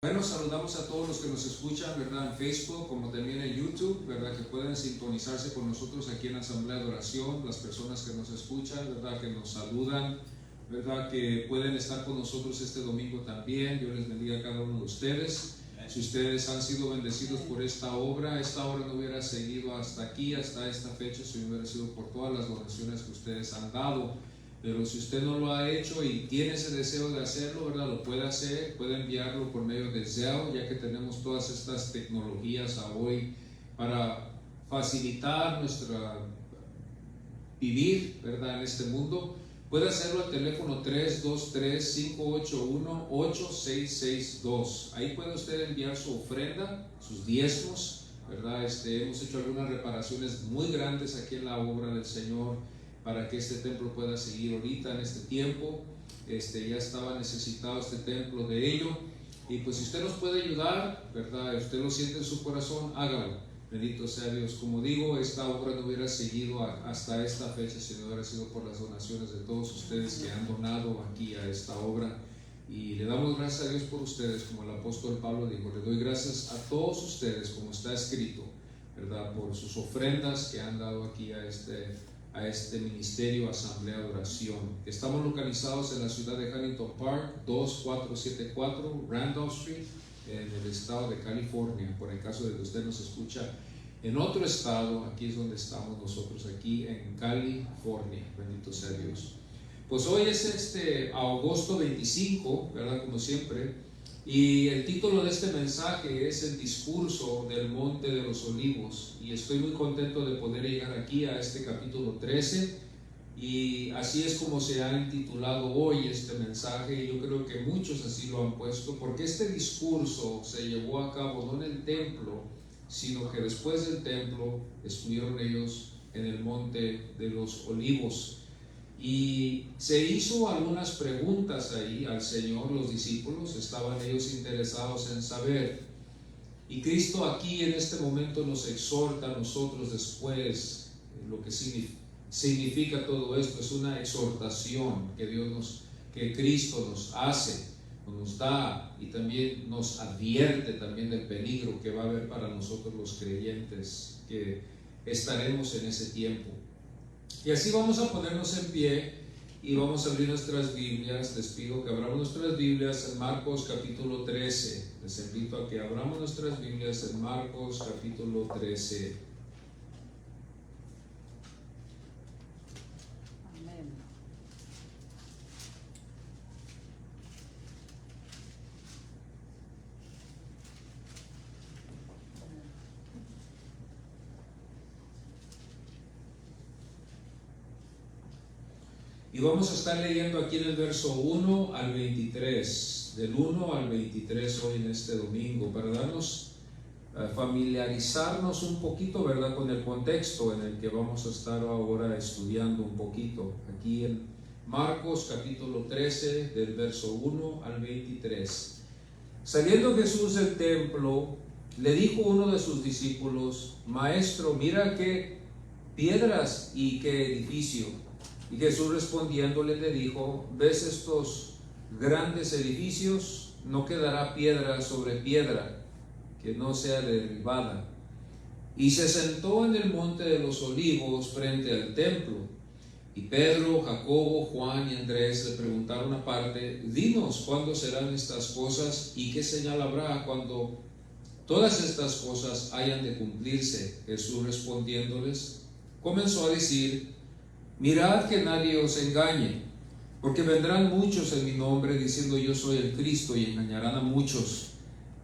Bueno, saludamos a todos los que nos escuchan, ¿verdad? En Facebook, como también en YouTube, ¿verdad? Que pueden sintonizarse con nosotros aquí en la Asamblea de Oración, las personas que nos escuchan, ¿verdad? Que nos saludan, ¿verdad? Que pueden estar con nosotros este domingo también. Dios les bendiga a cada uno de ustedes. Si ustedes han sido bendecidos por esta obra no hubiera seguido hasta aquí, hasta esta fecha, si no hubiera sido por todas las donaciones que ustedes han dado. Pero si usted no lo ha hecho y tiene ese deseo de hacerlo, ¿verdad? Lo puede hacer, puede enviarlo por medio de Zelle, ya que tenemos todas estas tecnologías hoy para facilitar nuestra vivir, ¿verdad? En este mundo. Puede hacerlo al teléfono 323-581-8662. Ahí puede usted enviar su ofrenda, sus diezmos, ¿verdad? Hemos hecho algunas reparaciones muy grandes aquí en la obra del Señor, para que este templo pueda seguir ahorita en este tiempo. Ya estaba necesitado este templo de ello, y pues si usted nos puede ayudar, ¿verdad? Usted lo siente en su corazón, hágalo. Bendito sea Dios. Como digo, esta obra no hubiera seguido hasta esta fecha si no hubiera sido por las donaciones de todos ustedes que han donado aquí a esta obra, y le damos gracias a Dios por ustedes. Como el apóstol Pablo dijo, le doy gracias a todos ustedes, como está escrito, ¿verdad? Por sus ofrendas que han dado aquí a este ministerio Asamblea de Oración. Estamos localizados en la ciudad de Huntington Park, 2474 Randolph Street, en el estado de California. Por el caso de que usted nos escucha en otro estado, aquí es donde estamos nosotros, aquí en California. Bendito sea Dios. Pues hoy es agosto 25, ¿verdad? Como siempre, y el título de este mensaje es el discurso del Monte de los Olivos, y estoy muy contento de poder llegar aquí a este capítulo 13, y así es como se ha intitulado hoy este mensaje. Y yo creo que muchos así lo han puesto, porque este discurso se llevó a cabo no en el templo, sino que después del templo estuvieron ellos en el Monte de los Olivos. Y se hizo algunas preguntas ahí al Señor. Los discípulos estaban ellos interesados en saber, y Cristo aquí en este momento nos exhorta a nosotros después. Lo que significa todo esto es una exhortación que Cristo nos hace, nos da, y también nos advierte también del peligro que va a haber para nosotros los creyentes que estaremos en ese tiempo. Y así vamos a ponernos en pie y vamos a abrir nuestras Biblias. Les pido que abramos nuestras Biblias en Marcos capítulo 13. Les invito a que abramos nuestras Biblias en Marcos capítulo 13. Y vamos a estar leyendo aquí en el verso 1 al 23, del 1 al 23 hoy en este domingo, para familiarizarnos un poquito, ¿verdad?, con el contexto en el que vamos a estar ahora estudiando un poquito. Aquí en Marcos capítulo 13, del verso 1 al 23. Saliendo Jesús del templo, le dijo uno de sus discípulos: Maestro, mira qué piedras y qué edificio. Y Jesús respondiéndole le dijo: ¿ves estos grandes edificios? No quedará piedra sobre piedra que no sea derribada. Y se sentó en el monte de los olivos frente al templo. Y Pedro, Jacobo, Juan y Andrés le preguntaron aparte: dinos, ¿cuándo serán estas cosas? ¿Y qué señal habrá cuando todas estas cosas hayan de cumplirse? Jesús respondiéndoles comenzó a decir: mirad que nadie os engañe, porque vendrán muchos en mi nombre diciendo yo soy el Cristo, y engañarán a muchos.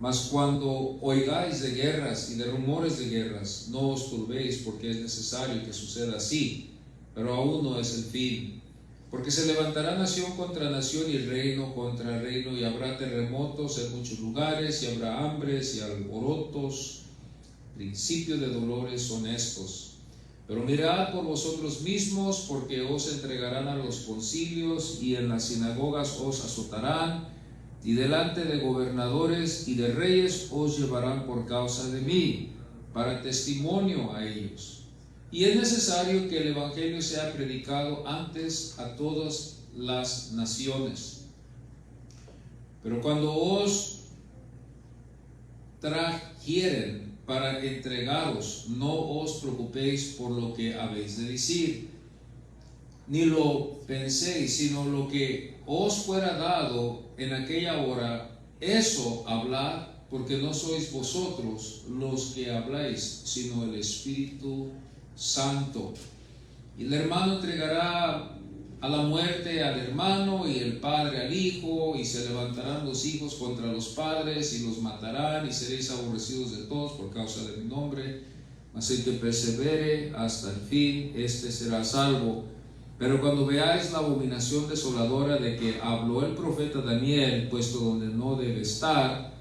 Mas cuando oigáis de guerras y de rumores de guerras, no os turbéis, porque es necesario que suceda así, pero aún no es el fin. Porque se levantará nación contra nación y reino contra reino, y habrá terremotos en muchos lugares, y habrá hambres y alborotos. Principio de dolores son estos. Pero mirad por vosotros mismos, porque os entregarán a los concilios, y en las sinagogas os azotarán, y delante de gobernadores y de reyes os llevarán por causa de mí, para testimonio a ellos. Y es necesario que el evangelio sea predicado antes a todas las naciones. Pero cuando os trajeren para entregaros, no os preocupéis por lo que habéis de decir, ni lo penséis, sino lo que os fuera dado en aquella hora, eso hablad, porque no sois vosotros los que habláis, sino el Espíritu Santo. Y el hermano entregará a la muerte al hermano, y el padre al hijo, y se levantarán los hijos contra los padres y los matarán, y seréis aborrecidos de todos por causa de mi nombre, mas el que persevere hasta el fin, este será salvo. Pero cuando veáis la abominación desoladora de que habló el profeta Daniel, puesto donde no debe estar,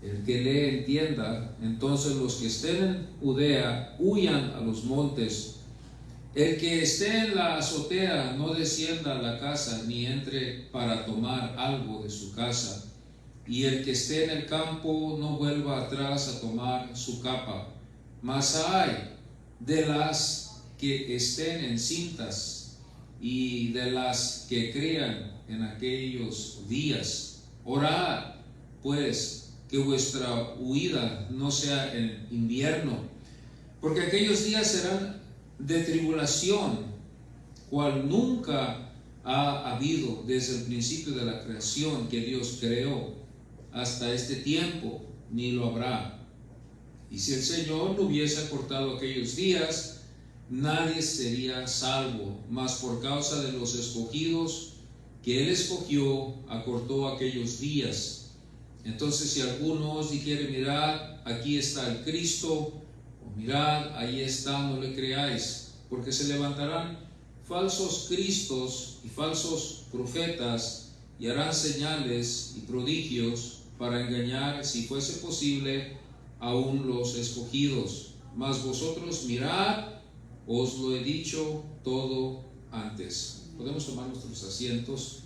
el que lee entienda, entonces los que estén en Judea huyan a los montes. El que esté en la azotea no descienda a la casa, ni entre para tomar algo de su casa. Y el que esté en el campo no vuelva atrás a tomar su capa. Mas hay de las que estén encintas y de las que crean en aquellos días. Orad, pues, que vuestra huida no sea en invierno, porque aquellos días serán de tribulación, cual nunca ha habido desde el principio de la creación que Dios creó hasta este tiempo, ni lo habrá. Y si el Señor no hubiese acortado aquellos días, nadie sería salvo, mas por causa de los escogidos que Él escogió, acortó aquellos días. Entonces, si alguno os dijere, mirad, aquí está el Cristo, mirad, ahí está, no le creáis, porque se levantarán falsos cristos y falsos profetas, y harán señales y prodigios para engañar, si fuese posible, aún los escogidos. Mas vosotros mirad, os lo he dicho todo antes. Podemos tomar nuestros asientos.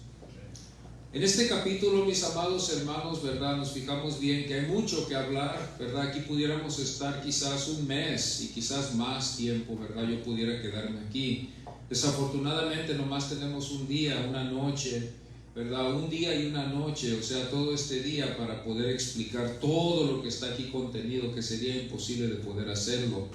En este capítulo, mis amados hermanos, ¿verdad? Nos fijamos bien que hay mucho que hablar, ¿verdad? Aquí pudiéramos estar quizás un mes y quizás más tiempo, ¿verdad? Yo pudiera quedarme aquí. Desafortunadamente nomás tenemos un día, una noche, ¿verdad? Un día y una noche, o sea, todo este día para poder explicar todo lo que está aquí contenido, que sería imposible de poder hacerlo.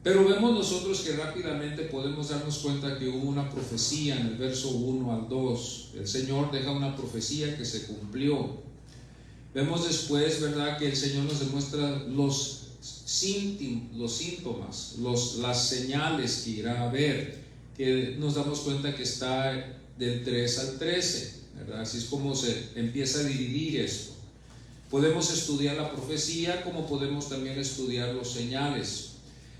Pero vemos nosotros que rápidamente podemos darnos cuenta que hubo una profecía en el verso 1 al 2. El Señor deja una profecía que se cumplió. Vemos después, ¿verdad?, que el Señor nos demuestra los síntomas, las señales que irá a haber, que nos damos cuenta que está del 3 al 13, ¿verdad? Así es como se empieza a dividir esto. Podemos estudiar la profecía, como podemos también estudiar los señales.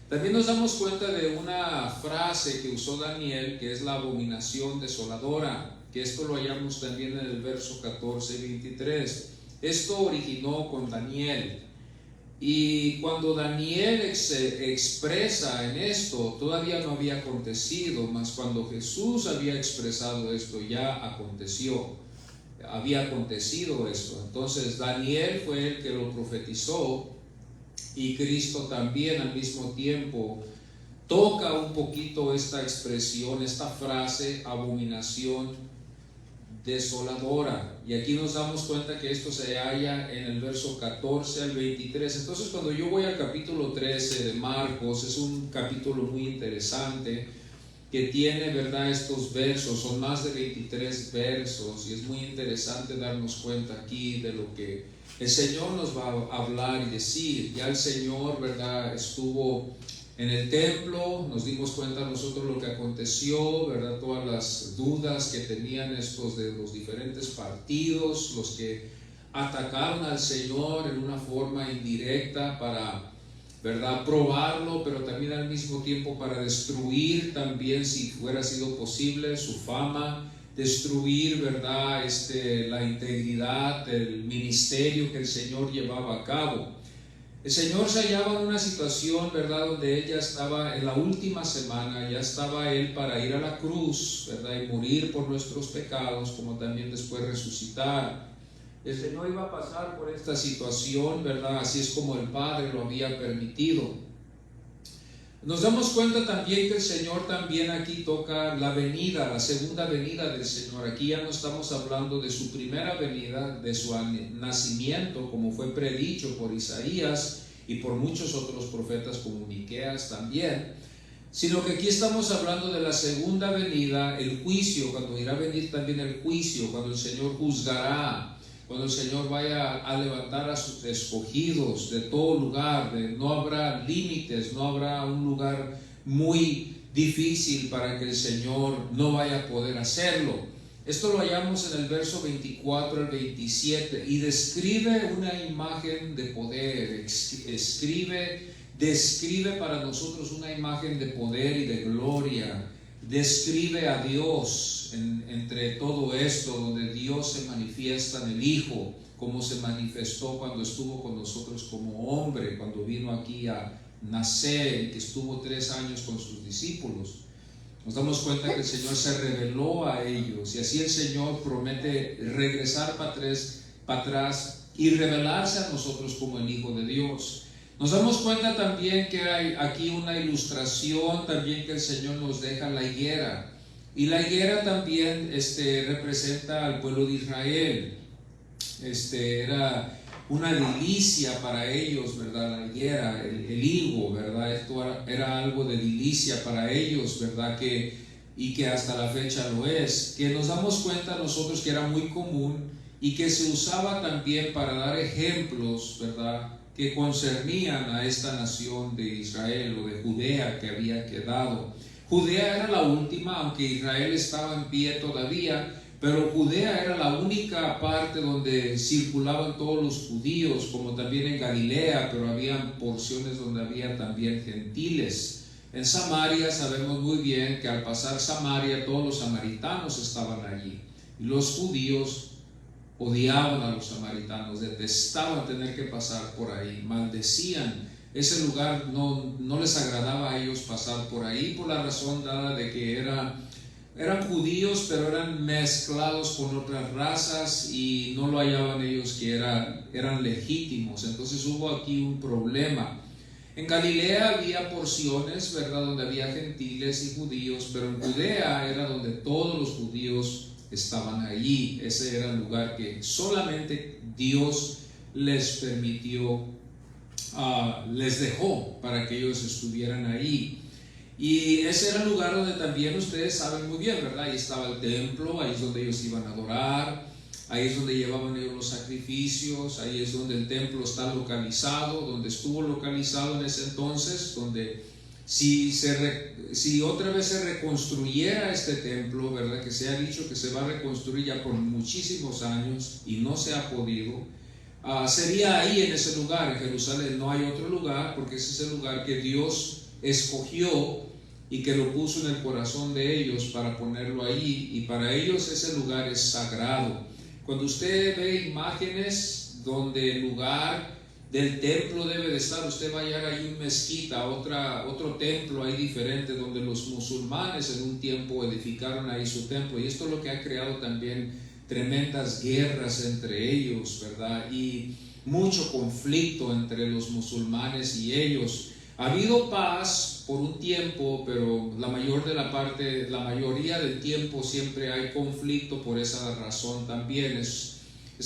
También nos damos cuenta de una frase que usó Daniel, que es la abominación desoladora, que esto lo hallamos también en el verso 14 y 23. Esto originó con Daniel, y cuando Daniel se expresa en esto, todavía no había acontecido, mas cuando Jesús había expresado esto, ya había acontecido esto. Entonces Daniel fue el que lo profetizó, y Cristo también al mismo tiempo toca un poquito esta expresión, esta frase, abominación desoladora. Y aquí nos damos cuenta que esto se halla en el verso 14 al 23. Entonces, cuando yo voy al capítulo 13 de Marcos, es un capítulo muy interesante que tiene, ¿verdad?, estos versos, son más de 23 versos, y es muy interesante darnos cuenta aquí de lo que el Señor nos va a hablar y decir. Ya el Señor, ¿verdad?, estuvo en el templo, nos dimos cuenta nosotros lo que aconteció, ¿verdad?, todas las dudas que tenían estos de los diferentes partidos, los que atacaron al Señor en una forma indirecta para, ¿verdad?, probarlo, pero también al mismo tiempo para destruir también, si fuera sido posible, su fama, destruir, ¿verdad?, la integridad del ministerio que el Señor llevaba a cabo. El Señor se hallaba en una situación, ¿verdad?, donde Él ya estaba en la última semana, ya estaba Él para ir a la cruz, ¿verdad?, y morir por nuestros pecados, como también después resucitar. El Señor iba a pasar por esta situación, ¿verdad?, así es como el Padre lo había permitido. Nos damos cuenta también que el Señor también aquí toca la venida, la segunda venida del Señor. Aquí ya no estamos hablando de su primera venida, de su nacimiento, como fue predicho por Isaías y por muchos otros profetas como Miqueas también, sino que aquí estamos hablando de la segunda venida, el juicio, cuando irá a venir también el juicio, cuando el Señor juzgará, cuando el Señor vaya a levantar a sus escogidos de todo lugar, no habrá límites, no habrá un lugar muy difícil para que el Señor no vaya a poder hacerlo. Esto lo hallamos en el verso 24 al 27 y describe una imagen de poder, describe para nosotros una imagen de poder y de gloria. Describe a Dios entre todo esto, donde Dios se manifiesta en el Hijo, como se manifestó cuando estuvo con nosotros como hombre, cuando vino aquí a nacer y que estuvo 3 años con sus discípulos. Nos damos cuenta que el Señor se reveló a ellos y así el Señor promete regresar para atrás y revelarse a nosotros como el Hijo de Dios. Nos damos cuenta también que hay aquí una ilustración también que el Señor nos deja la higuera, y la higuera también representa al pueblo de Israel. Era una delicia para ellos, ¿verdad? La higuera, el higo, ¿verdad? Esto era algo de delicia para ellos, ¿verdad? Y que hasta la fecha lo es, que nos damos cuenta nosotros que era muy común y que se usaba también para dar ejemplos, ¿verdad?, que concernían a esta nación de Israel o de Judea que había quedado. Judea era la última, aunque Israel estaba en pie todavía, pero Judea era la única parte donde circulaban todos los judíos, como también en Galilea, pero había porciones donde había también gentiles. En Samaria sabemos muy bien que al pasar Samaria todos los samaritanos estaban allí, y los judíos odiaban a los samaritanos, detestaban tener que pasar por ahí, maldecían ese lugar, no les agradaba a ellos pasar por ahí, por la razón dada de que eran judíos, pero eran mezclados con otras razas y no lo hallaban ellos que eran legítimos. Entonces hubo aquí un problema. En Galilea había porciones, ¿verdad?, donde había gentiles y judíos, pero en Judea era donde todos los judíos estaban allí. Ese era el lugar que solamente Dios les permitió, les dejó para que ellos estuvieran ahí. Y ese era el lugar donde también ustedes saben muy bien, ¿verdad? Ahí estaba el templo, ahí es donde ellos iban a adorar, ahí es donde llevaban ellos los sacrificios, ahí es donde el templo está localizado, donde estuvo localizado en ese entonces, donde si otra vez se reconstruyera este templo, ¿verdad?, que se ha dicho que se va a reconstruir ya por muchísimos años y no se ha podido, sería ahí en ese lugar, en Jerusalén. No hay otro lugar, porque ese es el lugar que Dios escogió y que lo puso en el corazón de ellos para ponerlo ahí, y para ellos ese lugar es sagrado. Cuando usted ve imágenes donde el lugar del templo debe de estar, usted va a hallar ahí una mezquita, otro templo ahí diferente, donde los musulmanes en un tiempo edificaron ahí su templo, y esto es lo que ha creado también tremendas guerras entre ellos, ¿verdad?, y mucho conflicto entre los musulmanes y ellos. Ha habido paz por un tiempo, pero la mayoría del tiempo siempre hay conflicto. Por esa razón también es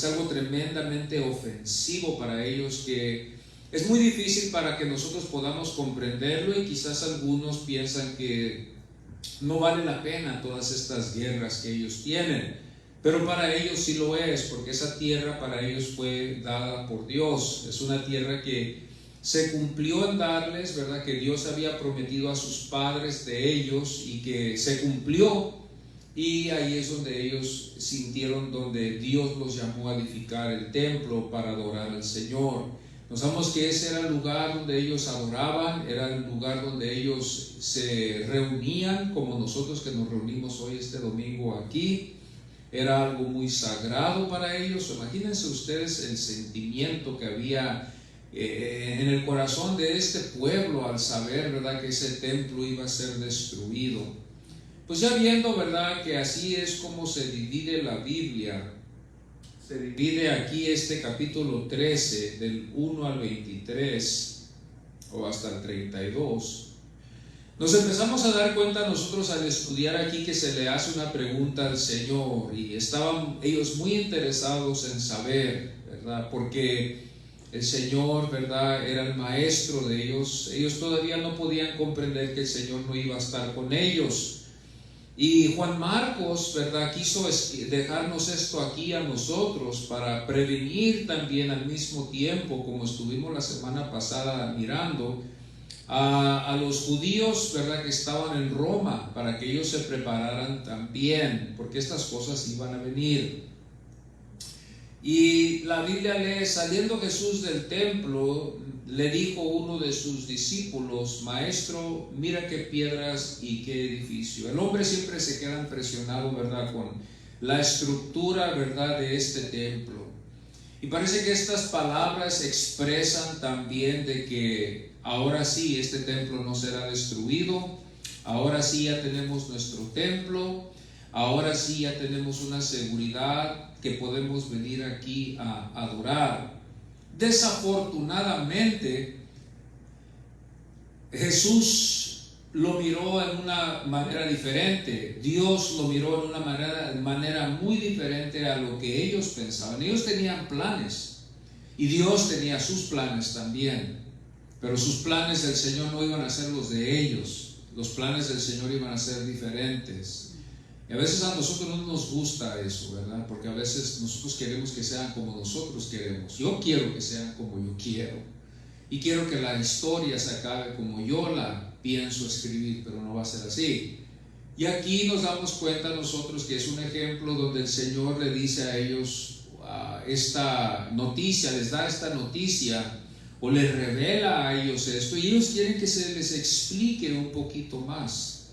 algo tremendamente ofensivo para ellos, que es muy difícil para que nosotros podamos comprenderlo, y quizás algunos piensan que no vale la pena todas estas guerras que ellos tienen, pero para ellos sí lo es, porque esa tierra para ellos fue dada por Dios. Es una tierra que se cumplió en darles, ¿verdad?, que Dios había prometido a sus padres de ellos y que se cumplió, y ahí es donde ellos sintieron, donde Dios los llamó a edificar el templo para adorar al Señor. Nos damos que ese era el lugar donde ellos adoraban, era el lugar donde ellos se reunían, como nosotros que nos reunimos hoy este domingo aquí. Era algo muy sagrado para ellos. Imagínense ustedes el sentimiento que había en el corazón de este pueblo al saber, ¿verdad?, que ese templo iba a ser destruido. Pues ya viendo, ¿verdad?, que así es como se divide la Biblia. Se divide aquí este capítulo 13 del 1 al 23 o hasta el 32. Nos empezamos a dar cuenta nosotros al estudiar aquí que se le hace una pregunta al Señor y estaban ellos muy interesados en saber, ¿verdad? Porque el Señor, ¿verdad?, era el maestro de ellos. Ellos todavía no podían comprender que el Señor no iba a estar con ellos. Y Juan Marcos, ¿verdad?, quiso dejarnos esto aquí a nosotros para prevenir también al mismo tiempo, como estuvimos la semana pasada mirando, a los judíos, ¿verdad?, que estaban en Roma, para que ellos se prepararan también, porque estas cosas iban a venir. Y la Biblia lee: saliendo Jesús del templo, le dijo uno de sus discípulos: Maestro, mira qué piedras y qué edificio. El hombre siempre se queda impresionado, ¿verdad?, con la estructura, ¿verdad?, de este templo. Y parece que estas palabras expresan también de que ahora sí este templo no será destruido, ahora sí ya tenemos nuestro templo, ahora sí ya tenemos una seguridad que podemos venir aquí a adorar. Desafortunadamente, Jesús lo miró en una manera diferente. Dios lo miró en una manera muy diferente a lo que ellos pensaban. Ellos tenían planes y Dios tenía sus planes también, pero sus planes del Señor no iban a ser los de ellos. Los planes del Señor iban a ser diferentes. Y a veces a nosotros no nos gusta eso, ¿verdad? Porque a veces nosotros queremos que sean como nosotros queremos. Yo quiero que sean como yo quiero. Y quiero que la historia se acabe como yo la pienso escribir, pero no va a ser así. Y aquí nos damos cuenta nosotros que es un ejemplo donde el Señor le dice a ellos esta noticia, les da esta noticia, o les revela a ellos esto, y ellos quieren que se les explique un poquito más.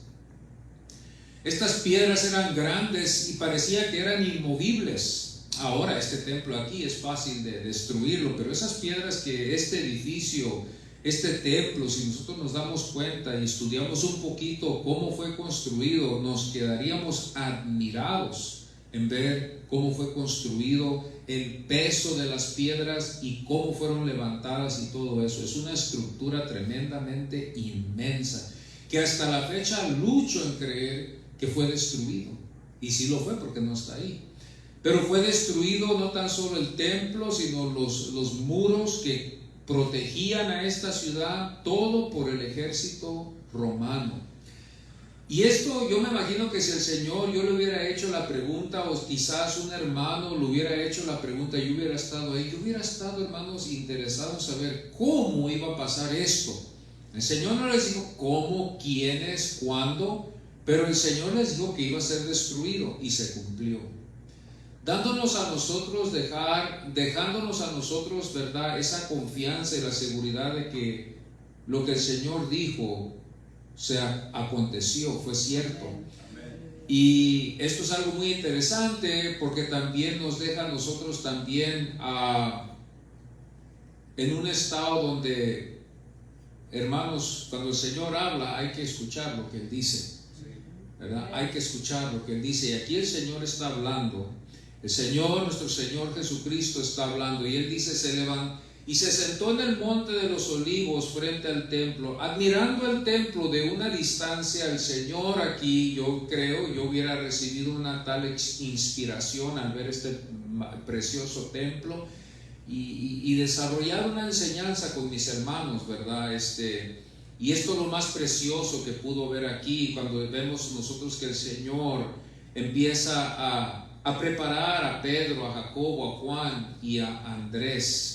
Estas piedras eran grandes y parecía que eran inmovibles. Ahora este templo aquí es fácil de destruirlo, pero esas piedras que este edificio, este templo, si nosotros nos damos cuenta y estudiamos un poquito cómo fue construido, nos quedaríamos admirados en ver cómo fue construido, el peso de las piedras y cómo fueron levantadas y todo eso. Es una estructura tremendamente inmensa que hasta la fecha lucho en creer que fue destruido, y sí lo fue porque no está ahí, pero fue destruido no tan solo el templo, sino los muros que protegían a esta ciudad, todo por el ejército romano. Y esto yo me imagino que si el Señor, yo le hubiera hecho la pregunta, o quizás un hermano le hubiera hecho la pregunta, yo hubiera estado ahí, yo hubiera estado, hermanos, interesado en saber cómo iba a pasar esto. El Señor no les dijo cómo, quiénes, cuándo, pero el Señor les dijo que iba a ser destruido, y se cumplió, dándonos a nosotros, dejándonos a nosotros, ¿verdad?, esa confianza y la seguridad de que lo que el Señor dijo se aconteció, fue cierto. Y esto es algo muy interesante porque también nos deja a nosotros también en un estado donde, hermanos, cuando el Señor habla hay que escuchar lo que Él dice, ¿verdad? Hay que escuchar lo que Él dice. Y aquí el Señor está hablando, el Señor, nuestro Señor Jesucristo está hablando, y Él dice: se levantó y se sentó en el monte de los olivos frente al templo, admirando el templo de una distancia. El Señor aquí, yo creo, yo hubiera recibido una tal inspiración al ver este precioso templo y desarrollar una enseñanza con mis hermanos, ¿verdad? Y esto es lo más precioso que pudo ver aquí, cuando vemos nosotros que el Señor empieza a preparar a Pedro, a Jacobo, a Juan y a Andrés.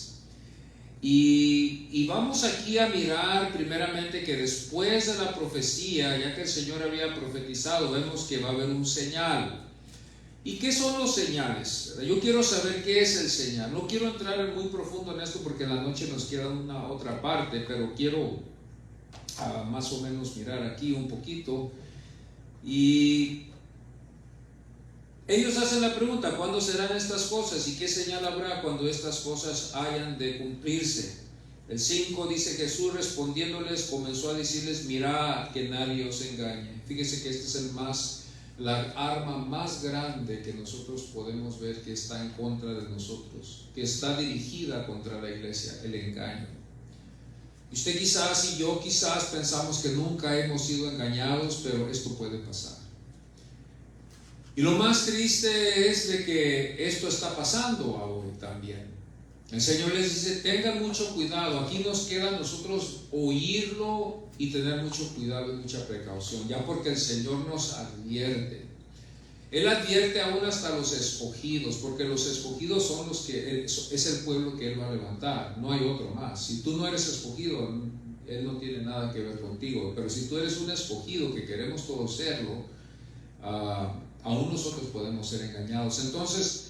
Y vamos aquí a mirar primeramente que después de la profecía, ya que el Señor había profetizado, vemos que va a haber un señal. ¿Y qué son los señales? Yo quiero saber qué es el señal. No quiero entrar muy profundo en esto porque en la noche nos queda una otra parte, pero quiero más o menos mirar aquí un poquito. Y ellos hacen la pregunta: ¿cuándo serán estas cosas? ¿Y qué señal habrá cuando estas cosas hayan de cumplirse? El 5 dice: Jesús respondiéndoles comenzó a decirles: mirad que nadie os engañe. Fíjese que este es la arma más grande que nosotros podemos ver que está en contra de nosotros, que está dirigida contra la iglesia: el engaño. Usted quizás y yo quizás pensamos que nunca hemos sido engañados, pero esto puede pasar. Y lo más triste es de que esto está pasando hoy también. El Señor les dice, tengan mucho cuidado. Aquí nos queda a nosotros oírlo y tener mucho cuidado y mucha precaución, ya porque el Señor nos advierte. Él advierte aún hasta los escogidos, porque los escogidos son los que es el pueblo que Él va a levantar, no hay otro más. Si tú no eres escogido, Él no tiene nada que ver contigo, pero si tú eres un escogido, que queremos todos serlo, aún nosotros podemos ser engañados. Entonces,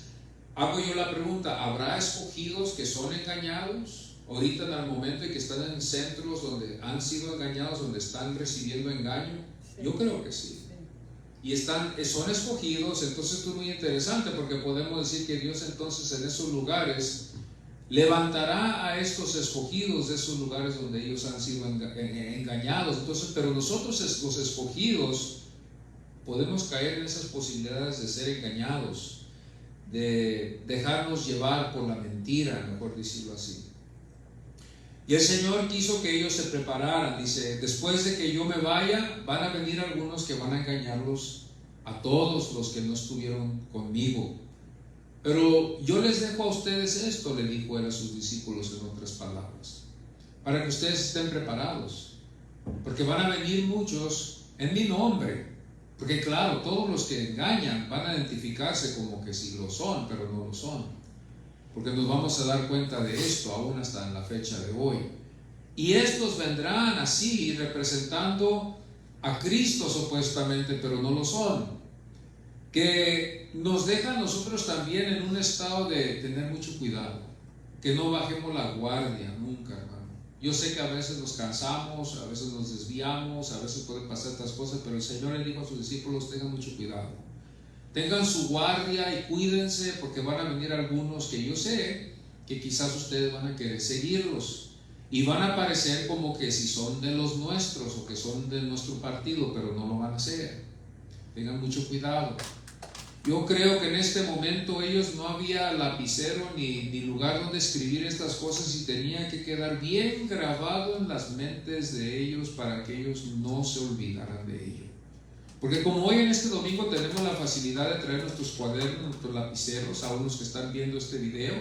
hago yo la pregunta, ¿habrá escogidos que son engañados? Ahorita en el momento en que están en centros donde han sido engañados, donde están recibiendo engaño, yo creo que sí. Y son escogidos. Entonces esto es muy interesante, porque podemos decir que Dios entonces en esos lugares levantará a estos escogidos de esos lugares donde ellos han sido engañados. Entonces, pero nosotros los escogidos podemos caer en esas posibilidades de ser engañados, de dejarnos llevar por la mentira, mejor decirlo así. Y el Señor quiso que ellos se prepararan. Dice, después de que yo me vaya, van a venir algunos que van a engañarlos a todos los que no estuvieron conmigo. Pero yo les dejo a ustedes esto, le dijo Él a sus discípulos en otras palabras, para que ustedes estén preparados, porque van a venir muchos en mi nombre. Porque claro, todos los que engañan van a identificarse como que sí lo son, pero no lo son. Porque nos vamos a dar cuenta de esto aún hasta en la fecha de hoy. Y estos vendrán así, representando a Cristo supuestamente, pero no lo son. Que nos deja a nosotros también en un estado de tener mucho cuidado. Que no bajemos la guardia nunca, hermano. Yo sé que a veces nos cansamos, a veces nos desviamos, a veces pueden pasar estas cosas, pero el Señor le dijo a sus discípulos, tengan mucho cuidado. Tengan su guardia y cuídense, porque van a venir algunos que yo sé que quizás ustedes van a querer seguirlos y van a parecer como que si son de los nuestros o que son de nuestro partido, pero no lo van a hacer. Tengan mucho cuidado. Yo creo que en este momento ellos no había lapicero ni lugar donde escribir estas cosas, y tenía que quedar bien grabado en las mentes de ellos para que ellos no se olvidaran de ello. Porque como hoy en este domingo tenemos la facilidad de traer nuestros cuadernos, nuestros lapiceros, a unos que están viendo este video,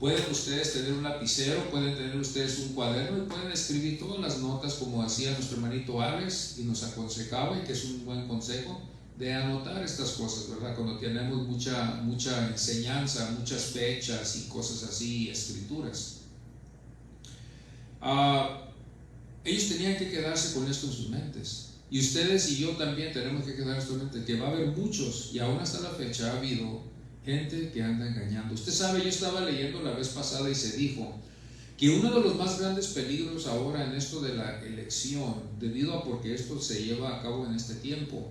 pueden ustedes tener un lapicero, pueden tener ustedes un cuaderno y pueden escribir todas las notas como hacía nuestro hermanito Alex y nos aconsejaba, y que es un buen consejo, de anotar estas cosas, ¿verdad? Cuando tenemos mucha enseñanza, muchas fechas y cosas así, escrituras. Ellos tenían que quedarse con esto en sus mentes. Y ustedes y yo también tenemos que quedar en mente que va a haber muchos, y aún hasta la fecha ha habido gente que anda engañando. Usted sabe, yo estaba leyendo la vez pasada y se dijo que uno de los más grandes peligros ahora en esto de la elección, debido a porque esto se lleva a cabo en este tiempo,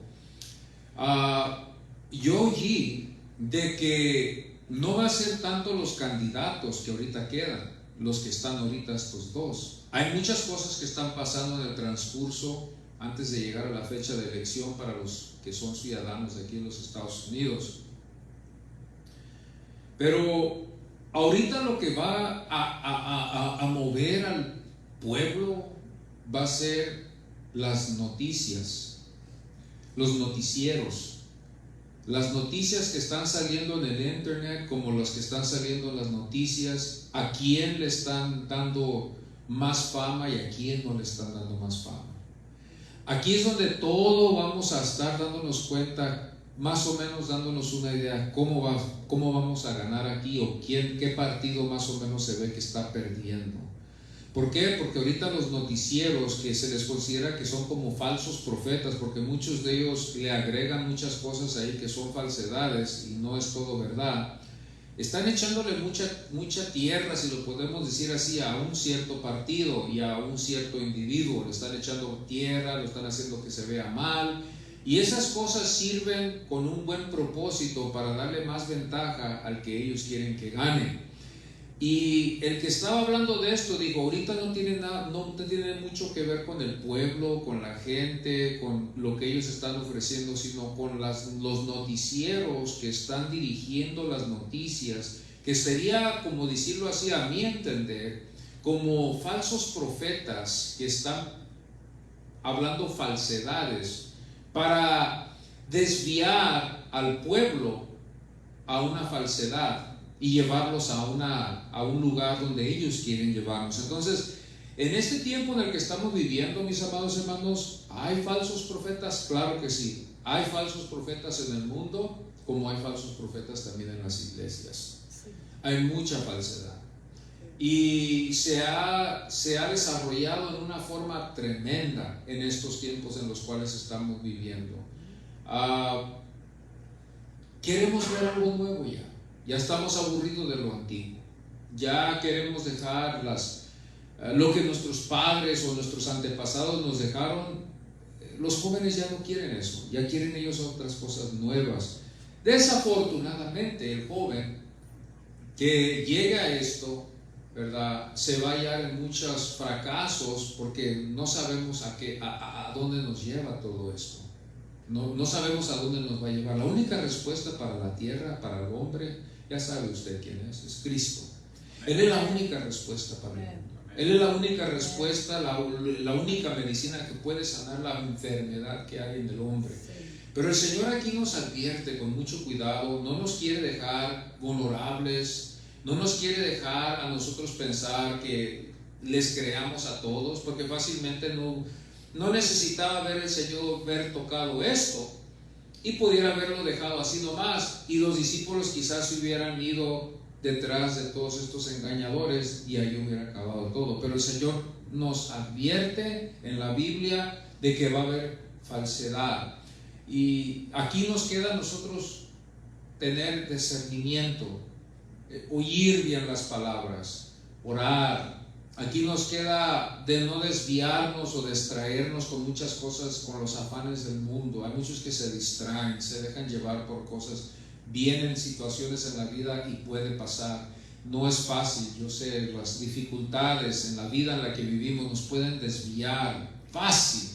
yo oí de que no va a ser tanto los candidatos que ahorita quedan, los que están ahorita estos dos. Hay muchas cosas que están pasando en el transcurso antes de llegar a la fecha de elección para los que son ciudadanos de aquí en los Estados Unidos. Pero ahorita lo que va a mover al pueblo va a ser las noticias, los noticieros, las noticias que están saliendo en el internet, como las que están saliendo en las noticias, a quién le están dando más fama y a quién no le están dando más fama. Aquí es donde todo vamos a estar dándonos cuenta, más o menos dándonos una idea cómo vamos a ganar aquí, o qué partido más o menos se ve que está perdiendo. ¿Por qué? Porque ahorita los noticieros, que se les considera que son como falsos profetas, porque muchos de ellos le agregan muchas cosas ahí que son falsedades y no es todo verdad, están echándole mucha tierra, si lo podemos decir así, a un cierto partido y a un cierto individuo. Le están echando tierra, lo están haciendo que se vea mal, y esas cosas sirven con un buen propósito para darle más ventaja al que ellos quieren que gane. Y el que estaba hablando de esto dijo, ahorita no tiene mucho que ver con el pueblo, con la gente, con lo que ellos están ofreciendo, sino con los noticieros que están dirigiendo las noticias, que sería, como decirlo así, a mi entender, como falsos profetas que están hablando falsedades para desviar al pueblo a una falsedad y llevarlos a un lugar donde ellos quieren llevarnos. Entonces, en este tiempo en el que estamos viviendo, mis amados hermanos, ¿hay falsos profetas? Claro que sí. Hay falsos profetas en el mundo, como hay falsos profetas también en las iglesias. Hay mucha falsedad. Y se ha desarrollado en una forma tremenda en estos tiempos en los cuales estamos viviendo. Queremos ver algo nuevo ya. Ya estamos aburridos de lo antiguo. Ya queremos dejar lo que nuestros padres o nuestros antepasados nos dejaron. Los jóvenes ya no quieren eso. Ya quieren ellos otras cosas nuevas. Desafortunadamente, el joven que llega a esto, ¿verdad?, se va a hallar en muchos fracasos porque no sabemos a dónde nos lleva todo esto. No sabemos a dónde nos va a llevar. La única respuesta para la tierra, para el hombre, ya sabe usted quién es Cristo. Él es la única respuesta para el mundo. Él es la única respuesta, la única medicina que puede sanar la enfermedad que hay en el hombre. Pero el Señor aquí nos advierte con mucho cuidado, no nos quiere dejar vulnerables, no nos quiere dejar a nosotros pensar que les creamos a todos, porque fácilmente no necesitaba ver el Señor haber tocado esto y pudiera haberlo dejado así nomás, y los discípulos quizás se hubieran ido detrás de todos estos engañadores y ahí hubiera acabado todo. Pero el Señor nos advierte en la Biblia de que va a haber falsedad, y aquí nos queda a nosotros tener discernimiento, oír bien las palabras, orar. Aquí nos queda de no desviarnos o distraernos con muchas cosas, con los afanes del mundo. Hay muchos que se distraen, se dejan llevar por cosas, vienen situaciones en la vida y puede pasar. No es fácil, yo sé, las dificultades en la vida en la que vivimos nos pueden desviar fácil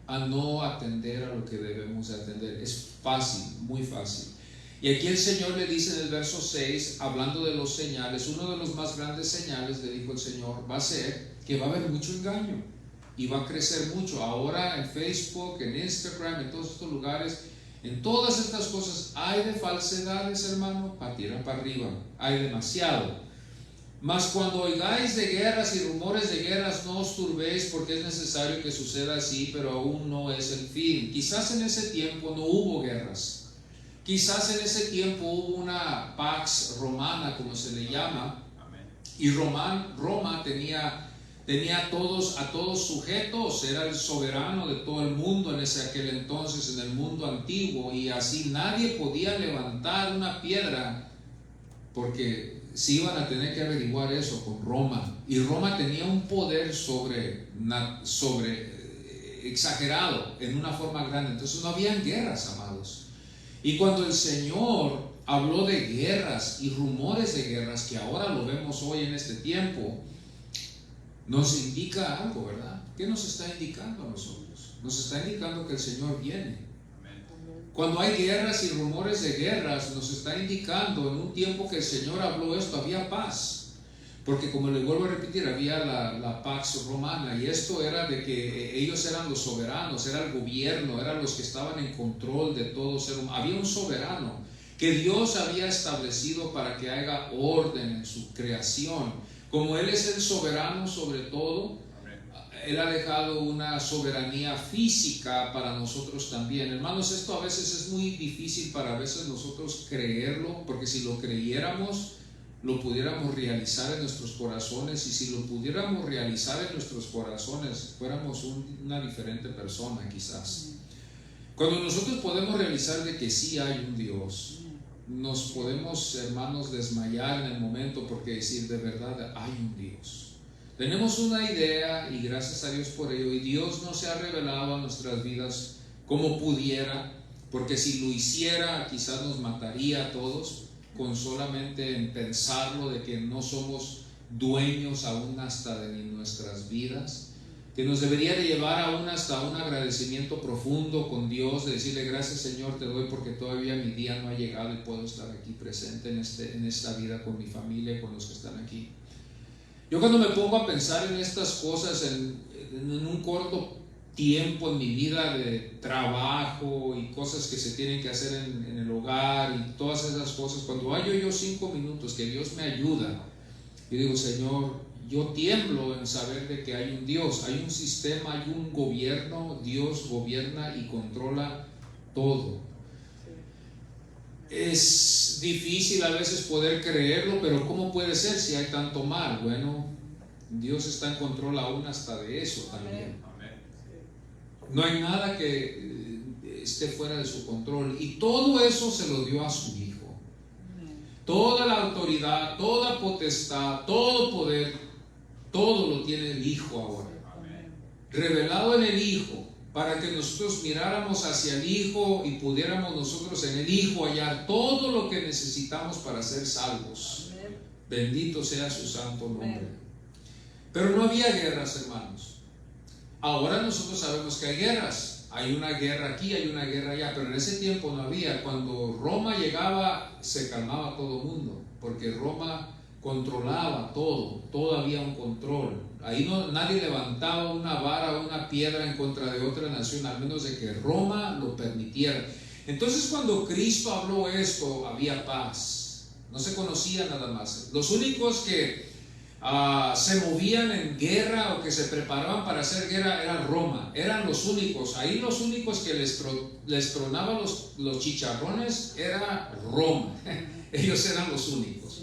a no atender a lo que debemos de atender. Es fácil, muy fácil. Y aquí el Señor le dice en el verso 6, hablando de los señales, uno de los más grandes señales, le dijo el Señor, va a ser que va a haber mucho engaño y va a crecer mucho. Ahora en Facebook, en Instagram, en todos estos lugares, en todas estas cosas hay de falsedades, hermano, para tirar para arriba, hay demasiado. Mas cuando oigáis de guerras y rumores de guerras, no os turbéis, porque es necesario que suceda así, pero aún no es el fin. Quizás en ese tiempo no hubo guerras. Quizás en ese tiempo hubo una pax romana, como se le llama, y Roma tenía a todos sujetos, era el soberano de todo el mundo en aquel entonces, en el mundo antiguo, y así nadie podía levantar una piedra, porque se iban a tener que averiguar eso con Roma, y Roma tenía un poder sobre exagerado, en una forma grande. Entonces no habían guerras, amados. Y cuando el Señor habló de guerras y rumores de guerras, que ahora lo vemos hoy en este tiempo, nos indica algo, ¿verdad? ¿Qué nos está indicando a nosotros? Nos está indicando que el Señor viene. Cuando hay guerras y rumores de guerras, nos está indicando en un tiempo que el Señor habló esto, había paz. Porque como le vuelvo a repetir, había la pax romana, y esto era de que ellos eran los soberanos, era el gobierno, eran los que estaban en control de todo ser humano. Había un soberano que Dios había establecido para que haga orden en su creación. Como Él es el soberano sobre todo, Él ha dejado una soberanía física para nosotros también. Hermanos, esto a veces es muy difícil para a veces nosotros creerlo, porque si lo creyéramos, lo pudiéramos realizar en nuestros corazones, y si lo pudiéramos realizar en nuestros corazones, fuéramos una diferente persona quizás. Cuando nosotros podemos realizar de que sí hay un Dios, nos podemos, hermanos, desmayar en el momento, porque decir, de verdad hay un Dios. Tenemos una idea, y gracias a Dios por ello, y Dios no se ha revelado a nuestras vidas como pudiera, porque si lo hiciera quizás nos mataría a todos, con solamente en pensarlo, de que no somos dueños aún hasta de nuestras vidas, que nos debería de llevar aún hasta un agradecimiento profundo con Dios, de decirle gracias Señor te doy porque todavía mi día no ha llegado y puedo estar aquí presente en esta vida con mi familia y con los que están aquí. Yo cuando me pongo a pensar en estas cosas en un corto tiempo en mi vida de trabajo y cosas que se tienen que hacer en el hogar y todas esas cosas, cuando hallo yo 5 minutos que Dios me ayuda, yo digo, Señor, yo tiemblo en saber de que hay un Dios, hay un sistema, hay un gobierno. Dios gobierna y controla todo. Es difícil a veces poder creerlo, pero ¿cómo puede ser si hay tanto mal? Bueno, Dios está en control aún hasta de eso también. No hay nada que esté fuera de su control, y todo eso se lo dio a su Hijo. Toda la autoridad, toda potestad, todo poder, todo lo tiene el Hijo ahora. Revelado en el Hijo, para que nosotros miráramos hacia el Hijo y pudiéramos nosotros en el Hijo hallar todo lo que necesitamos para ser salvos. Bendito sea su santo nombre. Pero no había guerras, hermanos. Ahora nosotros sabemos que hay guerras. Hay una guerra aquí, hay una guerra allá, pero en ese tiempo no había. Cuando Roma llegaba, se calmaba todo el mundo, porque Roma controlaba todo había un control. Ahí nadie levantaba una vara o una piedra en contra de otra nación, al menos de que Roma lo permitiera. Entonces, cuando Cristo habló esto, había paz. No se conocía nada más. Los únicos que se movían en guerra o que se preparaban para hacer guerra era Roma. Eran los únicos. Ahí los únicos que les tronaban los chicharrones era Roma. Ellos eran los únicos.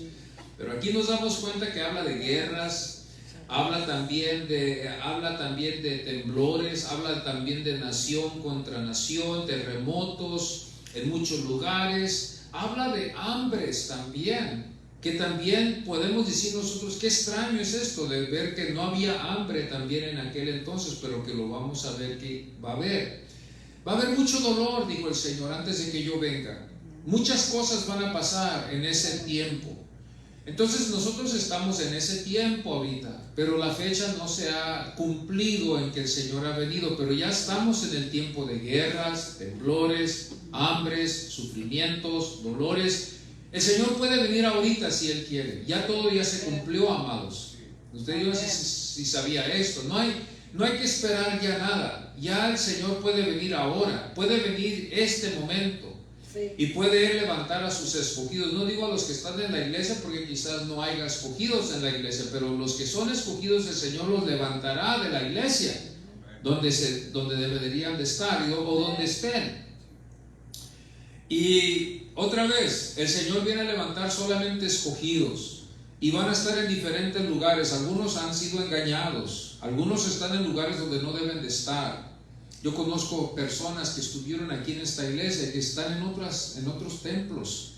Pero aquí nos damos cuenta que habla de guerras, habla también de temblores, habla también de nación contra nación, terremotos en muchos lugares, habla de hambres también, que también podemos decir nosotros, qué extraño es esto de ver que no había hambre también en aquel entonces, pero que lo vamos a ver que va a haber. Va a haber mucho dolor, dijo el Señor, antes de que yo venga. Muchas cosas van a pasar en ese tiempo. Entonces nosotros estamos en ese tiempo ahorita, pero la fecha no se ha cumplido en que el Señor ha venido, pero ya estamos en el tiempo de guerras, temblores, hambres, sufrimientos, dolores. El Señor puede venir ahorita si Él quiere. Ya todo ya se cumplió, amados. Usted yo si sabía esto. No hay que esperar ya nada. Ya el Señor puede venir ahora, puede venir este momento. Y puede Él levantar a sus escogidos. No digo a los que están en la iglesia, porque quizás no haya escogidos en la iglesia, pero los que son escogidos, el Señor los levantará de la iglesia, donde deberían de estar o donde estén. Y otra vez, el Señor viene a levantar solamente escogidos, y van a estar en diferentes lugares. Algunos han sido engañados, algunos están en lugares donde no deben de estar. Yo conozco personas que estuvieron aquí en esta iglesia, que están en otros templos,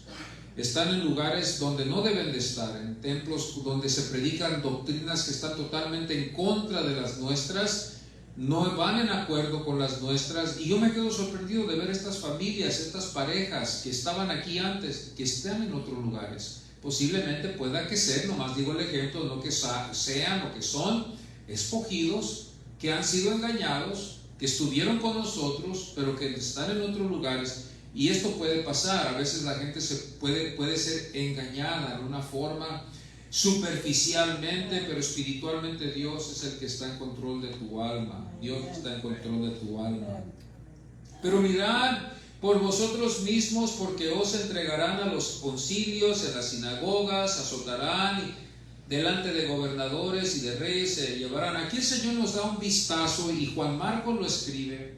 están en lugares donde no deben de estar, en templos donde se predican doctrinas que están totalmente en contra de las nuestras, no van en acuerdo con las nuestras, y yo me quedo sorprendido de ver estas familias, estas parejas que estaban aquí antes, que están en otros lugares. Posiblemente pueda que sean, nomás digo el ejemplo, no que sean o que son escogidos, que han sido engañados, que estuvieron con nosotros, pero que están en otros lugares. Y esto puede pasar. A veces la gente puede ser engañada en una forma superficialmente, pero espiritualmente Dios es el que está en control de tu alma. Dios está en control de tu alma. Pero mirad por vosotros mismos, porque os entregarán a los concilios, en las sinagogas, azotarán delante de gobernadores y de reyes, se llevarán. Aquí el Señor nos da un vistazo, y Juan Marcos lo escribe,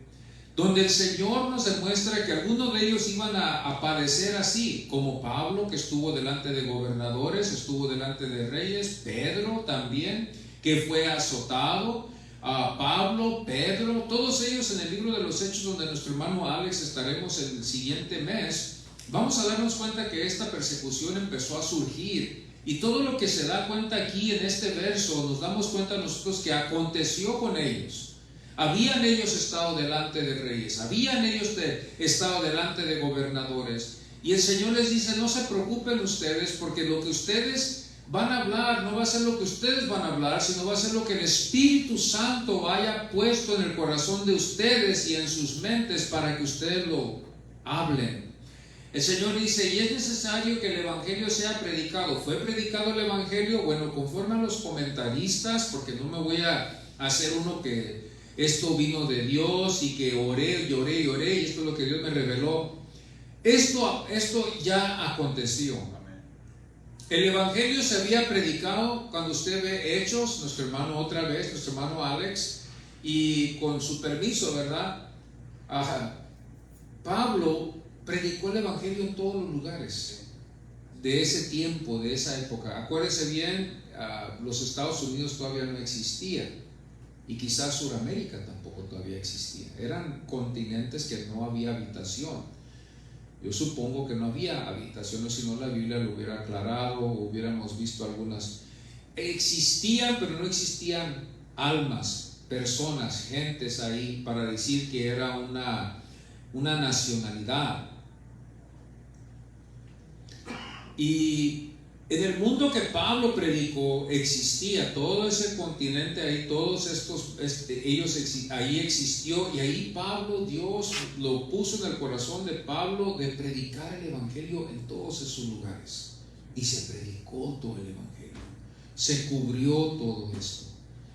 donde el Señor nos demuestra que algunos de ellos iban a padecer así, como Pablo, que estuvo delante de gobernadores, estuvo delante de reyes, Pedro también, que fue azotado, Pablo, Pedro, todos ellos en el libro de los Hechos, donde nuestro hermano Alex estaremos el siguiente mes. Vamos a darnos cuenta que esta persecución empezó a surgir. Y todo lo que se da cuenta aquí en este verso, nos damos cuenta nosotros que aconteció con ellos. Habían ellos estado delante de reyes, habían ellos estado delante de gobernadores. Y el Señor les dice, no se preocupen ustedes, porque lo que ustedes van a hablar no va a ser lo que ustedes van a hablar, sino va a ser lo que el Espíritu Santo haya puesto en el corazón de ustedes y en sus mentes para que ustedes lo hablen. El Señor dice, y es necesario que el Evangelio sea predicado. ¿Fue predicado el Evangelio? Bueno, conforme a los comentaristas, porque no me voy a hacer uno que esto vino de Dios y que oré, lloré y oré, y esto es lo que Dios me reveló. Esto ya aconteció. El Evangelio se había predicado cuando usted ve Hechos, nuestro hermano otra vez, nuestro hermano Alex, y con su permiso, ¿verdad? Pablo predicó el Evangelio en todos los lugares de ese tiempo, de esa época. Acuérdese bien, los Estados Unidos todavía no existía y quizás Sudamérica tampoco todavía existía. Eran continentes que no había habitación. Yo supongo que no había habitaciones, si no la Biblia lo hubiera aclarado, o hubiéramos visto algunas. Existían, pero no existían almas, personas, gentes ahí para decir que era una nacionalidad. Y en el mundo que Pablo predicó existía todo ese continente ahí, todos estos, ahí existió, y ahí Pablo, Dios lo puso en el corazón de Pablo de predicar el Evangelio en todos esos lugares, y se predicó todo el Evangelio, se cubrió todo esto,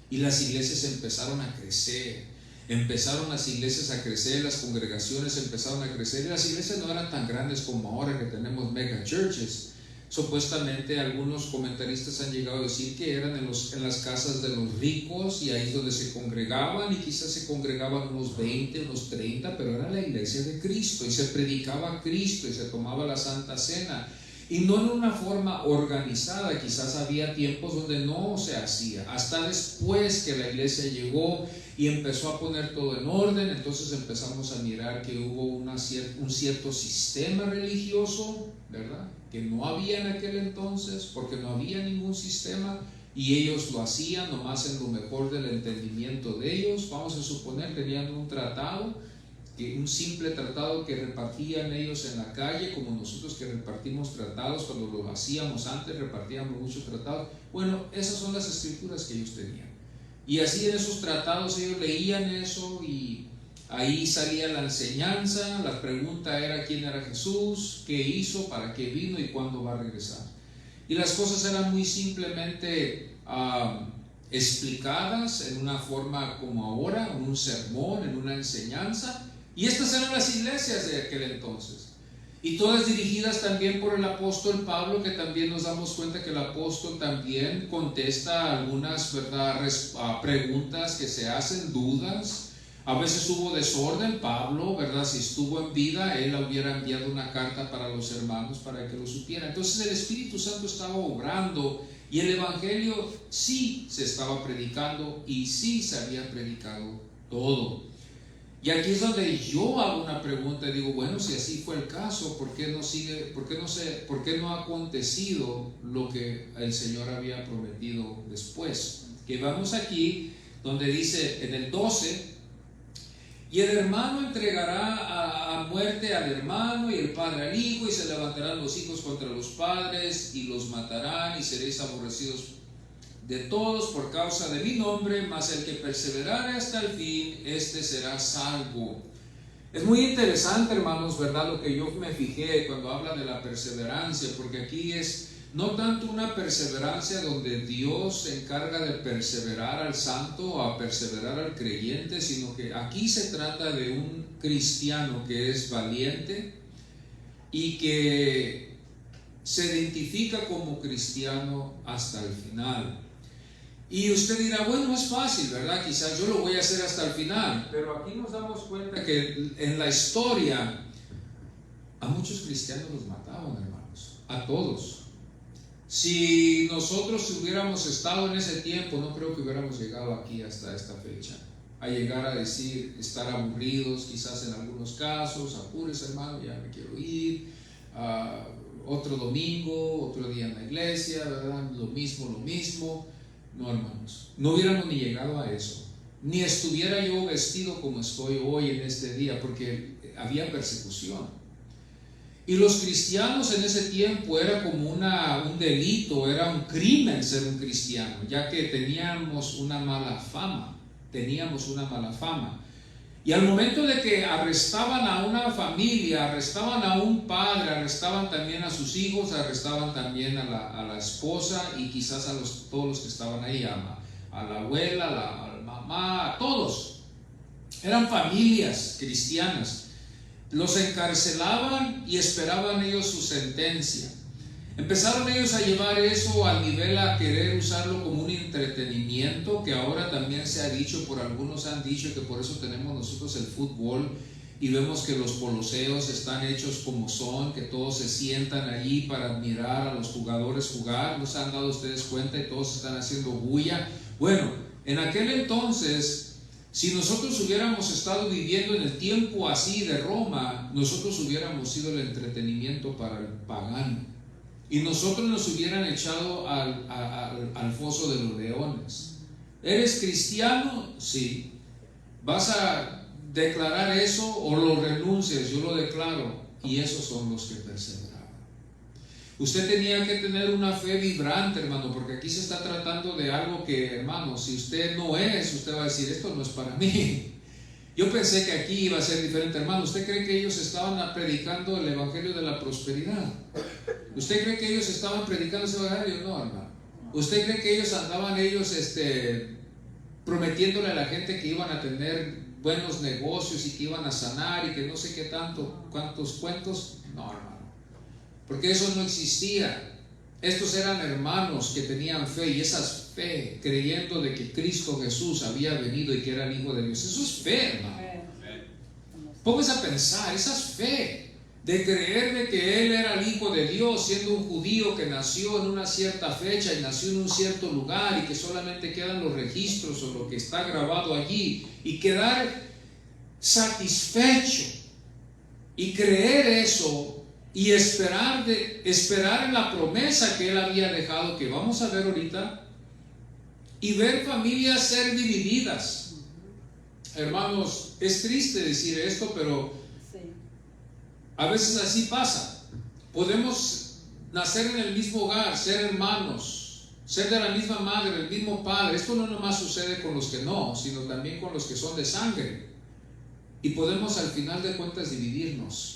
y las iglesias empezaron a crecer. Empezaron las iglesias a crecer, las congregaciones empezaron a crecer, y las iglesias no eran tan grandes como ahora que tenemos mega churches. Supuestamente algunos comentaristas han llegado a decir que eran en las casas de los ricos, y ahí es donde se congregaban, y quizás se congregaban unos 20, unos 30, pero era la iglesia de Cristo, y se predicaba a Cristo, y se tomaba la Santa Cena, y no en una forma organizada. Quizás había tiempos donde no se hacía, hasta después que la iglesia llegó y empezó a poner todo en orden. Entonces empezamos a mirar que hubo un cierto sistema religioso, ¿verdad?, que no había en aquel entonces, porque no había ningún sistema, y ellos lo hacían nomás en lo mejor del entendimiento de ellos. Vamos a suponer que tenían un tratado, un simple tratado que repartían ellos en la calle, como nosotros que repartimos tratados. Cuando lo hacíamos antes, repartíamos muchos tratados. Bueno, esas son las escrituras que ellos tenían, y así en esos tratados ellos leían eso, y ahí salía la enseñanza. La pregunta era quién era Jesús, qué hizo, para qué vino y cuándo va a regresar. Y las cosas eran muy simplemente explicadas en una forma como ahora, en un sermón, en una enseñanza. Y estas eran las iglesias de aquel entonces, y todas dirigidas también por el apóstol Pablo, que también nos damos cuenta que el apóstol también contesta algunas, ¿verdad?, preguntas que se hacen, dudas. A veces hubo desorden. Pablo, ¿verdad?, si estuvo en vida, él hubiera enviado una carta para los hermanos para que lo supieran. Entonces el Espíritu Santo estaba obrando, y el Evangelio sí se estaba predicando, y sí se había predicado todo. Y aquí es donde yo hago una pregunta y digo, bueno, si así fue el caso, ¿por qué no ha acontecido lo que el Señor había prometido después? Que vamos aquí donde dice en el 12: y el hermano entregará a muerte al hermano, y el padre al hijo, y se levantarán los hijos contra los padres y los matarán, y seréis aborrecidos de todos por causa de mi nombre, mas el que perseverare hasta el fin, este será salvo. Es muy interesante, hermanos, ¿verdad?, lo que yo me fijé cuando habla de la perseverancia, porque aquí es no tanto una perseverancia donde Dios se encarga de perseverar al santo o a perseverar al creyente, sino que aquí se trata de un cristiano que es valiente y que se identifica como cristiano hasta el final. Y usted dirá, bueno, es fácil, ¿verdad? Quizás yo lo voy a hacer hasta el final. Pero aquí nos damos cuenta que en la historia a muchos cristianos los mataban, hermanos, a todos. Si nosotros hubiéramos estado en ese tiempo, no creo que hubiéramos llegado aquí hasta esta fecha, a llegar a decir, estar aburridos quizás en algunos casos. Apúrese, hermano, ya me quiero ir, otro domingo, otro día en la iglesia, ¿verdad?, lo mismo. No, hermanos, no hubiéramos ni llegado a eso, ni estuviera yo vestido como estoy hoy en este día, porque había persecución. Y los cristianos en ese tiempo era como un delito, era un crimen ser un cristiano, ya que teníamos una mala fama. Y al momento de que arrestaban a una familia, arrestaban a un padre, arrestaban también a sus hijos, arrestaban también a la esposa y quizás a todos los que estaban ahí, a la abuela, a la mamá, a todos. Eran familias cristianas. Los encarcelaban y esperaban ellos su sentencia. Empezaron ellos a llevar eso al nivel a querer usarlo como un entretenimiento, que ahora también se ha dicho, por algunos han dicho que por eso tenemos nosotros el fútbol y vemos que los coliseos están hechos como son, que todos se sientan allí para admirar a los jugadores jugar. ¿No se han dado ustedes cuenta? Y todos están haciendo bulla. Bueno, en aquel entonces, si nosotros hubiéramos estado viviendo en el tiempo así de Roma, nosotros hubiéramos sido el entretenimiento para el pagano. Y nosotros nos hubieran echado al foso de los leones. ¿Eres cristiano? Sí. ¿Vas a declarar eso o lo renuncias? Yo lo declaro. Y esos son los que perseveraban. Usted tenía que tener una fe vibrante, hermano, porque aquí se está tratando de algo que, hermano, si usted no es, usted va a decir, esto no es para mí. Yo pensé que aquí iba a ser diferente, hermano. ¿Usted cree que ellos estaban predicando el evangelio de la prosperidad? ¿Usted cree que ellos estaban predicando ese evangelio? No, hermano. ¿Usted cree que ellos andaban prometiéndole a la gente que iban a tener buenos negocios y que iban a sanar y que no sé qué tanto, cuántos cuentos? No, hermano. Porque eso no existía. Estos eran hermanos que tenían fe, y esa fe, creyendo de que Cristo Jesús había venido y que era el Hijo de Dios. Eso es fe, hermano. Póngase a pensar, esa es fe. De creer de que Él era el Hijo de Dios, siendo un judío que nació en una cierta fecha y nació en un cierto lugar y que solamente quedan los registros o lo que está grabado allí, y quedar satisfecho y creer eso y esperar en la promesa que Él había dejado, que vamos a ver ahorita, y ver familias ser divididas. Hermanos, es triste decir esto, pero a veces así pasa. Podemos nacer en el mismo hogar, ser hermanos, ser de la misma madre, el mismo padre. Esto no nomás sucede con los que no, sino también con los que son de sangre. Y podemos al final de cuentas dividirnos.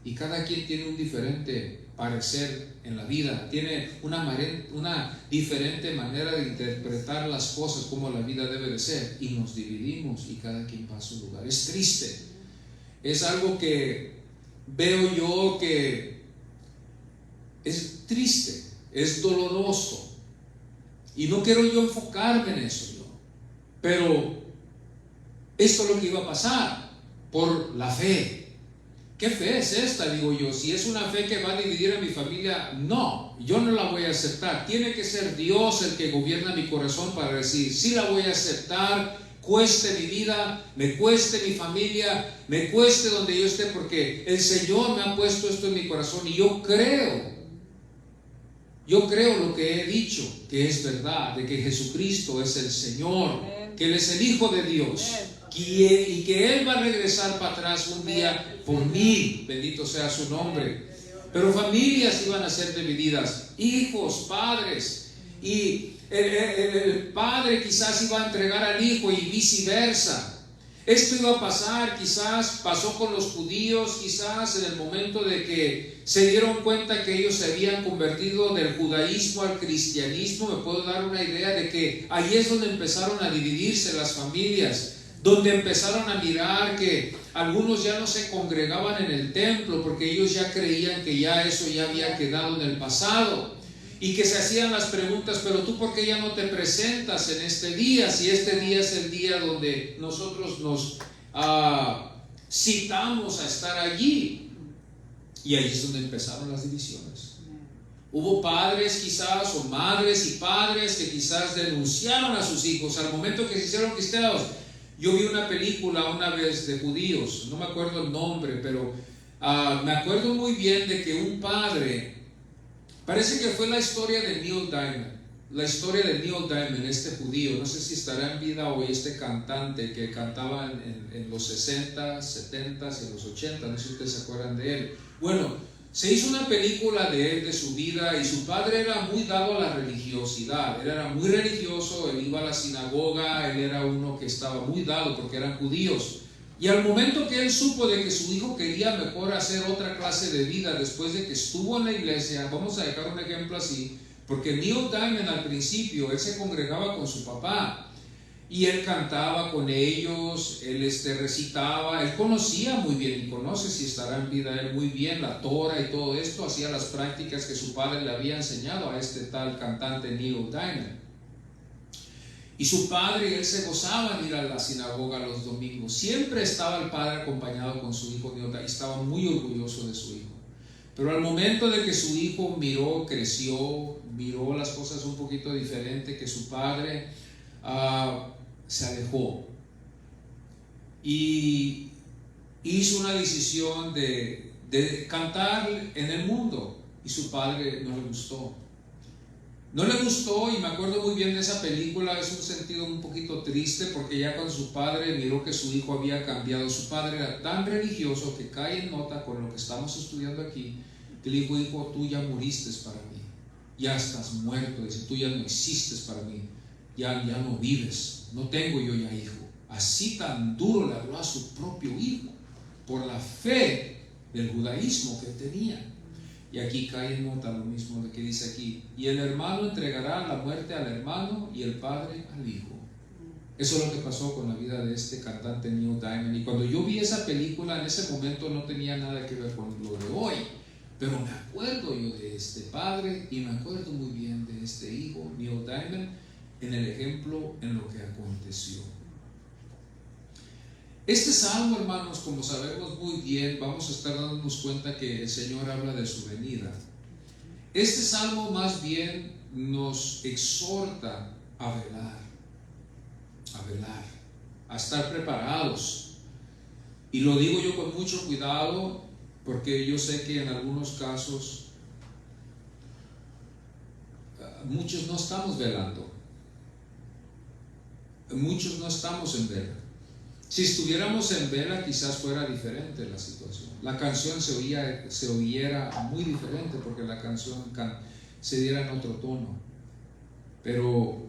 Y cada quien tiene un diferente parecer en la vida, tiene una diferente manera de interpretar las cosas, como la vida debe de ser. Y nos dividimos y cada quien va a su lugar. Es triste. Es algo que veo yo que es triste, es doloroso, y no quiero yo enfocarme en eso pero esto es lo que iba a pasar por la fe. ¿Qué fe es esta? Digo yo, si es una fe que va a dividir a mi familia, no, yo no la voy a aceptar. Tiene que ser Dios el que gobierna mi corazón para decir, sí la voy a aceptar, cueste mi vida, me cueste mi familia, me cueste donde yo esté, porque el Señor me ha puesto esto en mi corazón y yo creo lo que he dicho, que es verdad, de que Jesucristo es el Señor, que Él es el Hijo de Dios, y que Él va a regresar para atrás un día por mí, bendito sea su nombre. Pero familias iban a ser divididas, hijos, padres, y el padre quizás iba a entregar al hijo y viceversa. Esto iba a pasar, quizás pasó con los judíos, quizás en el momento de que se dieron cuenta que ellos se habían convertido del judaísmo al cristianismo. Me puedo dar una idea de que ahí es donde empezaron a dividirse las familias, donde empezaron a mirar que algunos ya no se congregaban en el templo porque ellos ya creían que ya eso ya había quedado en el pasado. Y que se hacían las preguntas, pero tú ¿por qué ya no te presentas en este día? Si este día es el día donde nosotros nos citamos a estar allí. Y ahí es donde empezaron las divisiones. Hubo padres quizás, o madres y padres que quizás denunciaron a sus hijos al momento que se hicieron cristianos. Yo vi una película una vez de judíos, no me acuerdo el nombre, pero me acuerdo muy bien de que un padre, parece que fue la historia de Neil Diamond, este judío, no sé si estará en vida hoy, este cantante que cantaba en los 60, 70 y en los 80, no sé si ustedes se acuerdan de él. Bueno, se hizo una película de él, de su vida, y su padre era muy dado a la religiosidad. Él era muy religioso, él iba a la sinagoga, él era uno que estaba muy dado porque eran judíos. Y al momento que él supo de que su hijo quería mejor hacer otra clase de vida después de que estuvo en la iglesia, vamos a dejar un ejemplo así, porque Neil Diamond al principio, él se congregaba con su papá y él cantaba con ellos, él recitaba, él conocía muy bien y conoce, si estará en vida él, muy bien la Torah y todo esto, hacía las prácticas que su padre le había enseñado a este tal cantante Neil Diamond. Y su padre, él se gozaba en ir a la sinagoga los domingos. Siempre estaba el padre acompañado con su hijo Neil Diamond y estaba muy orgulloso de su hijo. Pero al momento de que su hijo creció, miró las cosas un poquito diferente, que su padre se alejó y hizo una decisión de cantar en el mundo, y su padre no le gustó. No le gustó, y me acuerdo muy bien de esa película. Es un sentido un poquito triste, porque ya cuando su padre miró que su hijo había cambiado, su padre era tan religioso que cae en nota con lo que estamos estudiando aquí, que le dijo: hijo, tú ya moriste para mí, ya estás muerto, dice, tú ya no existes para mí, ya no vives, no tengo yo ya hijo. Así tan duro le habló a su propio hijo, por la fe del judaísmo que tenía. Y aquí cae en nota lo mismo de que dice aquí: y el hermano entregará la muerte al hermano y el padre al hijo. Eso es lo que pasó con la vida de este cantante Neil Diamond. Y cuando yo vi esa película, en ese momento no tenía nada que ver con lo de hoy, pero me acuerdo yo de este padre y me acuerdo muy bien de este hijo Neil Diamond, en el ejemplo, en lo que aconteció. Este salmo, hermanos, como sabemos muy bien, vamos a estar dándonos cuenta que el Señor habla de su venida. Este salmo más bien nos exhorta a velar, a estar preparados. Y lo digo yo con mucho cuidado, porque yo sé que en algunos casos muchos no estamos velando, muchos no estamos en vela. Si estuviéramos en vela, quizás fuera diferente la situación. La canción se oyera muy diferente, porque la canción se diera en otro tono. Pero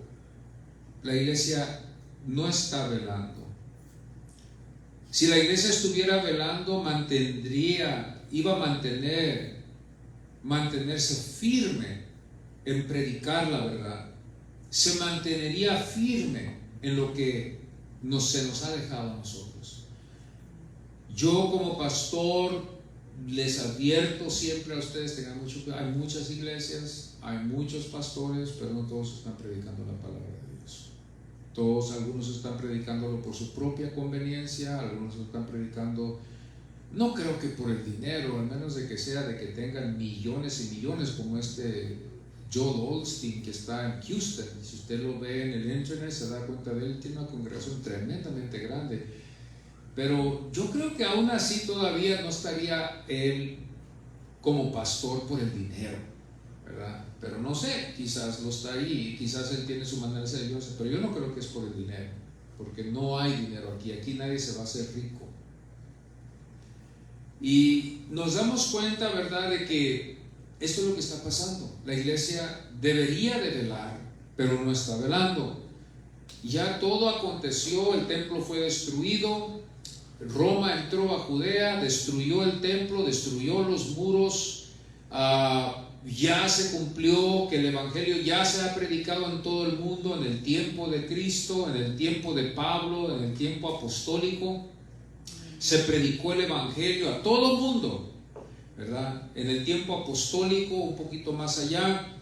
la iglesia no está velando. Si la iglesia estuviera velando, iba a mantenerse firme en predicar la verdad. Se mantendría firme en lo que se nos ha dejado a nosotros. Yo como pastor les advierto siempre a ustedes, tengan mucho cuidado. Hay muchas iglesias, hay muchos pastores, pero no todos están predicando la palabra de Dios. Algunos están predicándolo por su propia conveniencia, algunos están predicando, no creo que por el dinero, al menos de que sea de que tengan millones y millones, como Joel Osteen, que está en Houston. Si usted lo ve en el internet, se da cuenta de él. Tiene una congregación tremendamente grande, pero yo creo que aún así todavía no estaría él como pastor por el dinero, ¿verdad? Pero no sé, quizás lo está ahí, quizás él tiene su manera de ser Dios, pero yo no creo que es por el dinero, porque no hay dinero aquí nadie se va a hacer rico. Y nos damos cuenta, ¿verdad?, de que esto es lo que está pasando. La iglesia debería de velar, pero no está velando. Ya todo aconteció, el templo fue destruido, Roma entró a Judea, destruyó el templo, destruyó los muros, ya se cumplió que el evangelio ya se ha predicado en todo el mundo, en el tiempo de Cristo, en el tiempo de Pablo, en el tiempo apostólico. Se predicó el evangelio a todo el mundo, ¿verdad? En el tiempo apostólico, un poquito más allá,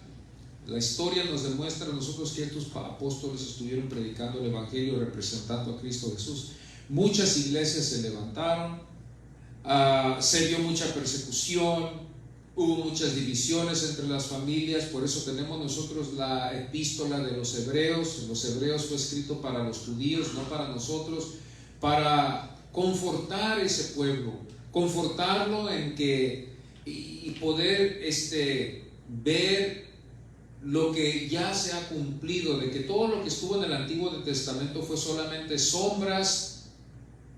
la historia nos demuestra a nosotros que estos apóstoles estuvieron predicando el evangelio, representando a Cristo Jesús. Muchas iglesias se levantaron, se dio mucha persecución, hubo muchas divisiones entre las familias. Por eso tenemos nosotros la epístola de los hebreos. Los hebreos fue escrito para los judíos, no para nosotros, para confortar ese pueblo, confortarlo en que y poder ver lo que ya se ha cumplido, de que todo lo que estuvo en el Antiguo Testamento fue solamente sombras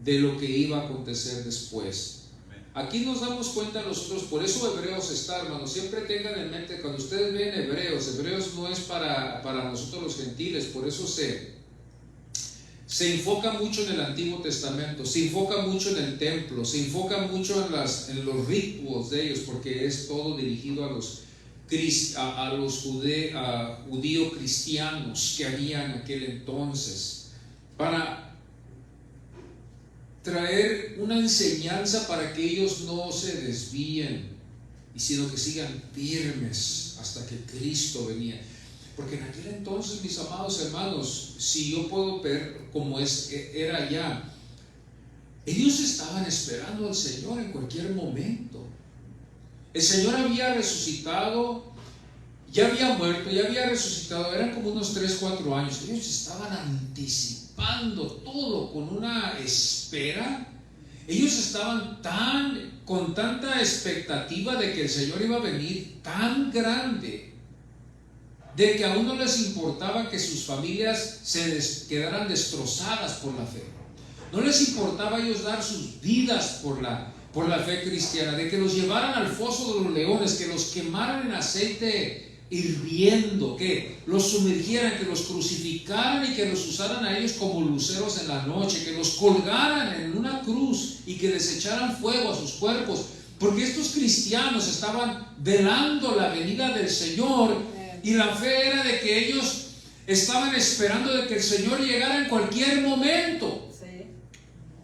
de lo que iba a acontecer después. Aquí nos damos cuenta nosotros, por eso Hebreos está, hermanos. Siempre tengan en mente, cuando ustedes ven Hebreos no es para nosotros los gentiles. Por eso se enfoca mucho en el Antiguo Testamento, se enfoca mucho en el templo, se enfoca mucho en los ritos de ellos, porque es todo dirigido a los judíos cristianos que había en aquel entonces, para traer una enseñanza para que ellos no se desvíen, sino que sigan firmes hasta que Cristo venía. Porque en aquel entonces, mis amados hermanos, si yo puedo ver cómo era allá, ellos estaban esperando al Señor en cualquier momento. El Señor había resucitado, ya había muerto, ya había resucitado, eran como unos 3-4 años. Ellos estaban anticipando todo con una espera. Ellos estaban con tanta expectativa de que el Señor iba a venir, tan grande, de que aún no les importaba que sus familias quedaran destrozadas por la fe. No les importaba a ellos dar sus vidas por la fe cristiana, de que los llevaran al foso de los leones, que los quemaran en aceite hirviendo, que los sumergieran, que los crucificaran y que los usaran a ellos como luceros en la noche, que los colgaran en una cruz y que les echaran fuego a sus cuerpos, porque estos cristianos estaban velando la venida del Señor. Y la fe era de que ellos estaban esperando de que el Señor llegara en cualquier momento. Sí.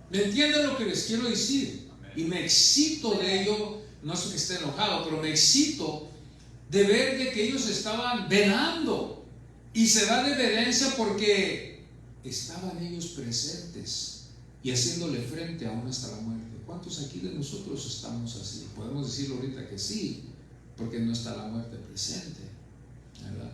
¿Me entienden lo que les quiero decir? Y me excito de ello, no es que esté enojado, pero me excito de ver de que ellos estaban velando. Y se da reverencia porque estaban ellos presentes y haciéndole frente aún hasta la muerte. ¿Cuántos aquí de nosotros estamos así? Podemos decirlo ahorita que sí, porque no está la muerte presente, ¿verdad?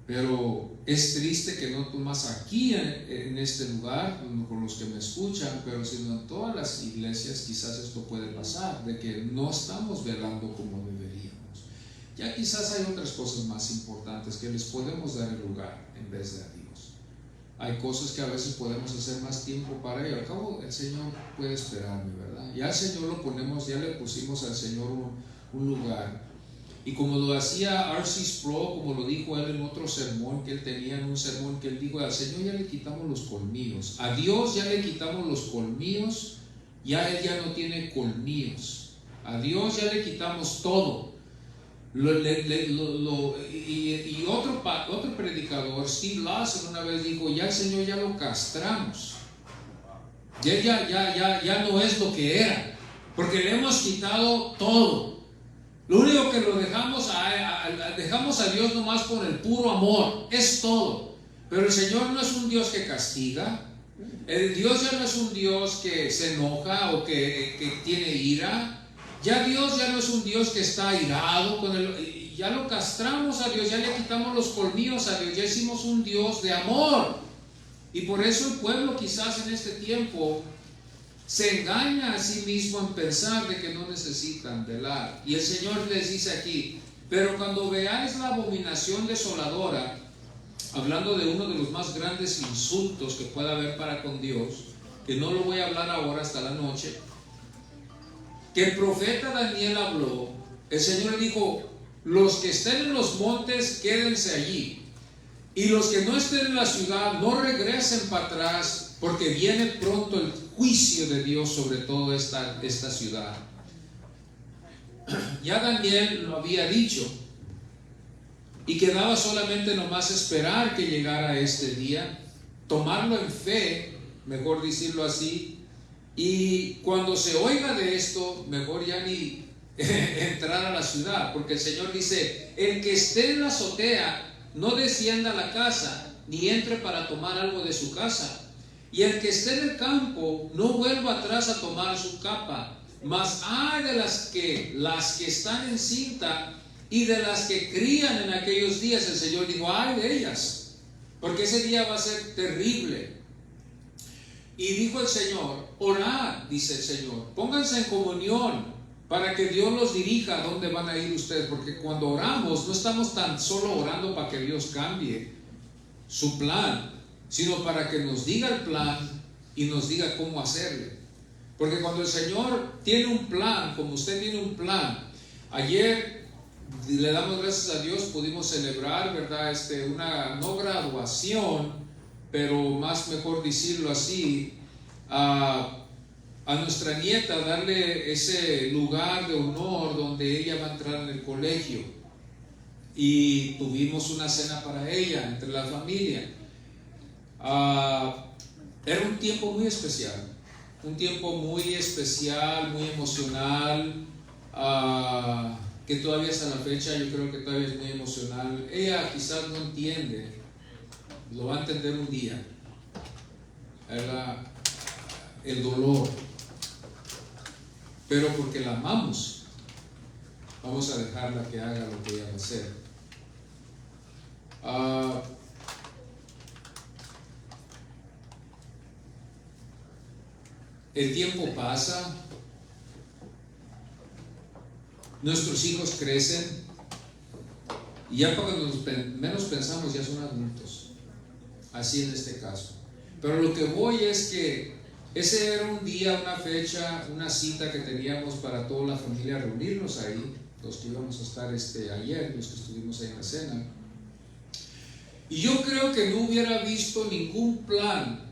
Pero es triste que no más aquí en este lugar, con los que me escuchan, pero sino en todas las iglesias quizás esto puede pasar, de que no estamos velando como deberíamos. Ya quizás hay otras cosas más importantes que les podemos dar el lugar en vez de a Dios. Hay cosas que a veces podemos hacer más tiempo para ello. Al cabo el Señor puede esperarme, ¿verdad? Ya al Señor lo ponemos, ya le pusimos al Señor un lugar. Y como lo hacía R.C. Sproul, como lo dijo él en otro sermón que él tenía, en un sermón que él dijo, al Señor ya le quitamos los colmillos, a Dios ya le quitamos los colmillos, ya él ya no tiene colmillos, a Dios ya le quitamos todo. Y otro predicador, Steve Lawson, una vez dijo, ya el Señor ya lo castramos, ya no es lo que era, porque le hemos quitado todo. Lo único que lo dejamos a Dios nomás por el puro amor, es todo. Pero el Señor no es un Dios que castiga. El Dios ya no es un Dios que se enoja o que tiene ira. Ya Dios ya no es un Dios que está airado con ya lo castramos a Dios, ya le quitamos los colmillos a Dios, ya hicimos un Dios de amor. Y por eso el pueblo quizás en este tiempo se engaña a sí mismo en pensar de que no necesitan velar. Y el Señor les dice aquí, pero cuando veáis la abominación desoladora, hablando de uno de los más grandes insultos que pueda haber para con Dios, que no lo voy a hablar ahora hasta la noche, que el profeta Daniel habló, el Señor le dijo, los que estén en los montes, quédense allí, y los que no estén en la ciudad, no regresen para atrás, porque viene pronto el juicio de Dios sobre toda esta ciudad. Ya Daniel lo había dicho, y quedaba solamente nomás esperar que llegara este día, tomarlo en fe, mejor decirlo así, y cuando se oiga de esto, mejor ya ni entrar a la ciudad, porque el Señor dice, el que esté en la azotea, no descienda a la casa, ni entre para tomar algo de su casa. Y el que esté en el campo, no vuelva atrás a tomar su capa. Mas hay de las que están en cinta y de las que crían en aquellos días. El Señor dijo, ay de ellas, porque ese día va a ser terrible. Y dijo el Señor, orad, dice el Señor, pónganse en comunión para que Dios los dirija a dónde van a ir ustedes. Porque cuando oramos, no estamos tan solo orando para que Dios cambie su plan, sino para que nos diga el plan y nos diga cómo hacerle. Porque cuando el Señor tiene un plan, como usted tiene un plan, ayer le damos gracias a Dios, pudimos celebrar, ¿verdad? Una no graduación, pero más mejor decirlo así, a nuestra nieta darle ese lugar de honor donde ella va a entrar en el colegio. Y tuvimos una cena para ella entre la familia. Era un tiempo muy especial, muy emocional, que todavía hasta la fecha yo creo que todavía es muy emocional. Ella quizás no entiende, lo va a entender un día, el dolor, pero porque la amamos, vamos a dejarla que haga lo que ella va a hacer. El tiempo pasa, nuestros hijos crecen y ya cuando menos pensamos ya son adultos, así en este caso. Pero lo que voy es que ese era un día, una fecha, una cita que teníamos para toda la familia reunirnos ahí, los que íbamos a estar ayer, los que estuvimos ahí en la cena. Y yo creo que no hubiera visto ningún plan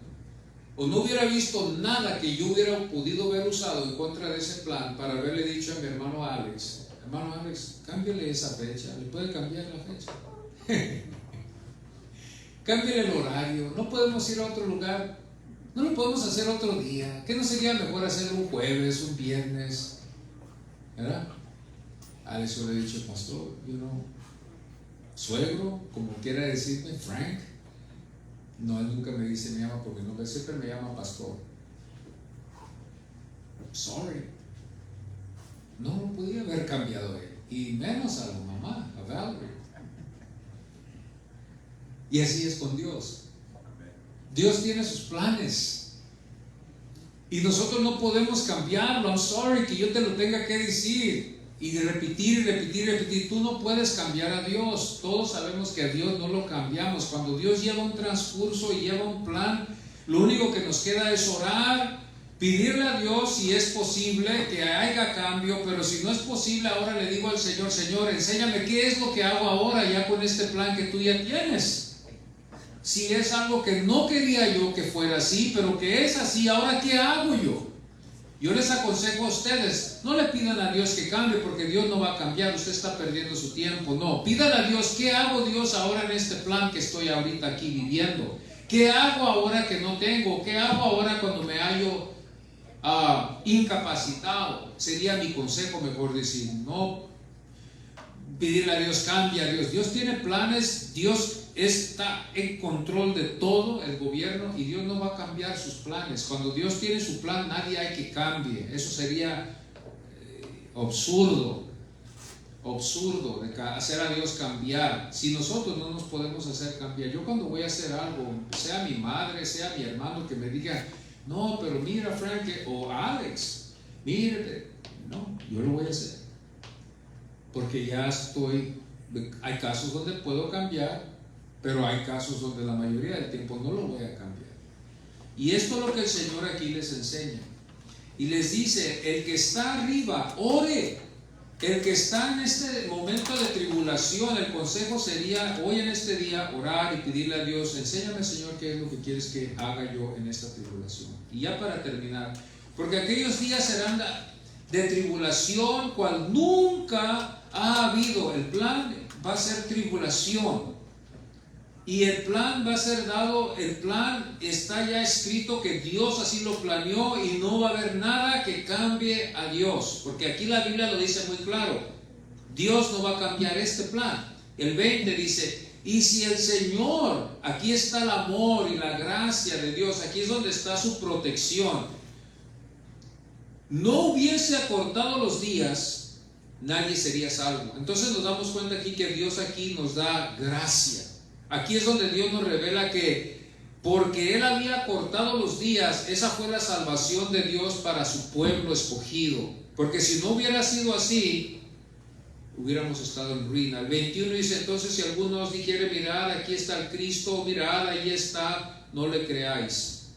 o no hubiera visto nada que yo hubiera podido haber usado en contra de ese plan para haberle dicho a mi hermano Alex, cámbiale esa fecha, le puede cambiar la fecha. Cámbiale el horario, no podemos ir a otro lugar, no lo podemos hacer otro día. ¿Qué no sería mejor hacerlo un jueves, un viernes? ¿Verdad? Alex, yo le he dicho, pastor, suegro, como quiera decirme, Frank. No, él nunca me dice, me llama por mi nombre, siempre me llama pastor. Sorry. No lo podía haber cambiado él, y menos a la mamá, a Valerie. Y así es con Dios. Dios tiene sus planes y nosotros no podemos cambiarlo. I'm sorry que yo te lo tenga que decir y de repetir. Tú no puedes cambiar a Dios. Todos sabemos que a Dios no lo cambiamos. Cuando Dios lleva un transcurso y lleva un plan, lo único que nos queda es orar, pedirle a Dios si es posible que haya cambio. Pero si no es posible, ahora le digo al Señor, Señor, enséñame qué es lo que hago ahora ya con este plan que tú ya tienes. Si es algo que no quería yo que fuera así, pero que es así, ahora ¿qué hago yo? Yo les aconsejo a ustedes, no le pidan a Dios que cambie, porque Dios no va a cambiar, usted está perdiendo su tiempo. No, pídale a Dios, ¿qué hago Dios ahora en este plan que estoy ahorita aquí viviendo? ¿Qué hago ahora que no tengo? ¿Qué hago ahora cuando me hallo incapacitado? Sería mi consejo, mejor decir. No pedirle a Dios, cambia a Dios. Dios tiene planes, Dios está en control de todo el gobierno y Dios no va a cambiar sus planes. Cuando Dios tiene su plan, nadie hay que cambie. Eso sería absurdo de hacer a Dios cambiar. Si nosotros no nos podemos hacer cambiar. Yo cuando voy a hacer algo, sea mi madre, sea mi hermano, que me diga, no, pero mira Frank, o Alex, mírate, no, yo lo voy a hacer. Porque ya hay casos donde puedo cambiar, pero hay casos donde la mayoría del tiempo no lo voy a cambiar. Y esto es lo que el Señor aquí les enseña. Y les dice, el que está arriba, ore. El que está en este momento de tribulación, el consejo sería, hoy en este día, orar y pedirle a Dios, enséñame, Señor, qué es lo que quieres que haga yo en esta tribulación. Y ya para terminar, porque aquellos días serán de tribulación, cual nunca ha habido. El plan va a ser tribulación. Y el plan va a ser dado, el plan está ya escrito que Dios así lo planeó y no va a haber nada que cambie a Dios. Porque aquí la Biblia lo dice muy claro, Dios no va a cambiar este plan. El 20 dice, y si el Señor, aquí está el amor y la gracia de Dios, aquí es donde está su protección, no hubiese acortado los días, nadie sería salvo. Entonces nos damos cuenta aquí que Dios aquí nos da gracia. Aquí es donde Dios nos revela que porque Él había cortado los días, esa fue la salvación de Dios para su pueblo escogido. Porque si no hubiera sido así, hubiéramos estado en ruina. El 21 dice, entonces si alguno os dijere, mirad, aquí está el Cristo, mirad, ahí está, no le creáis.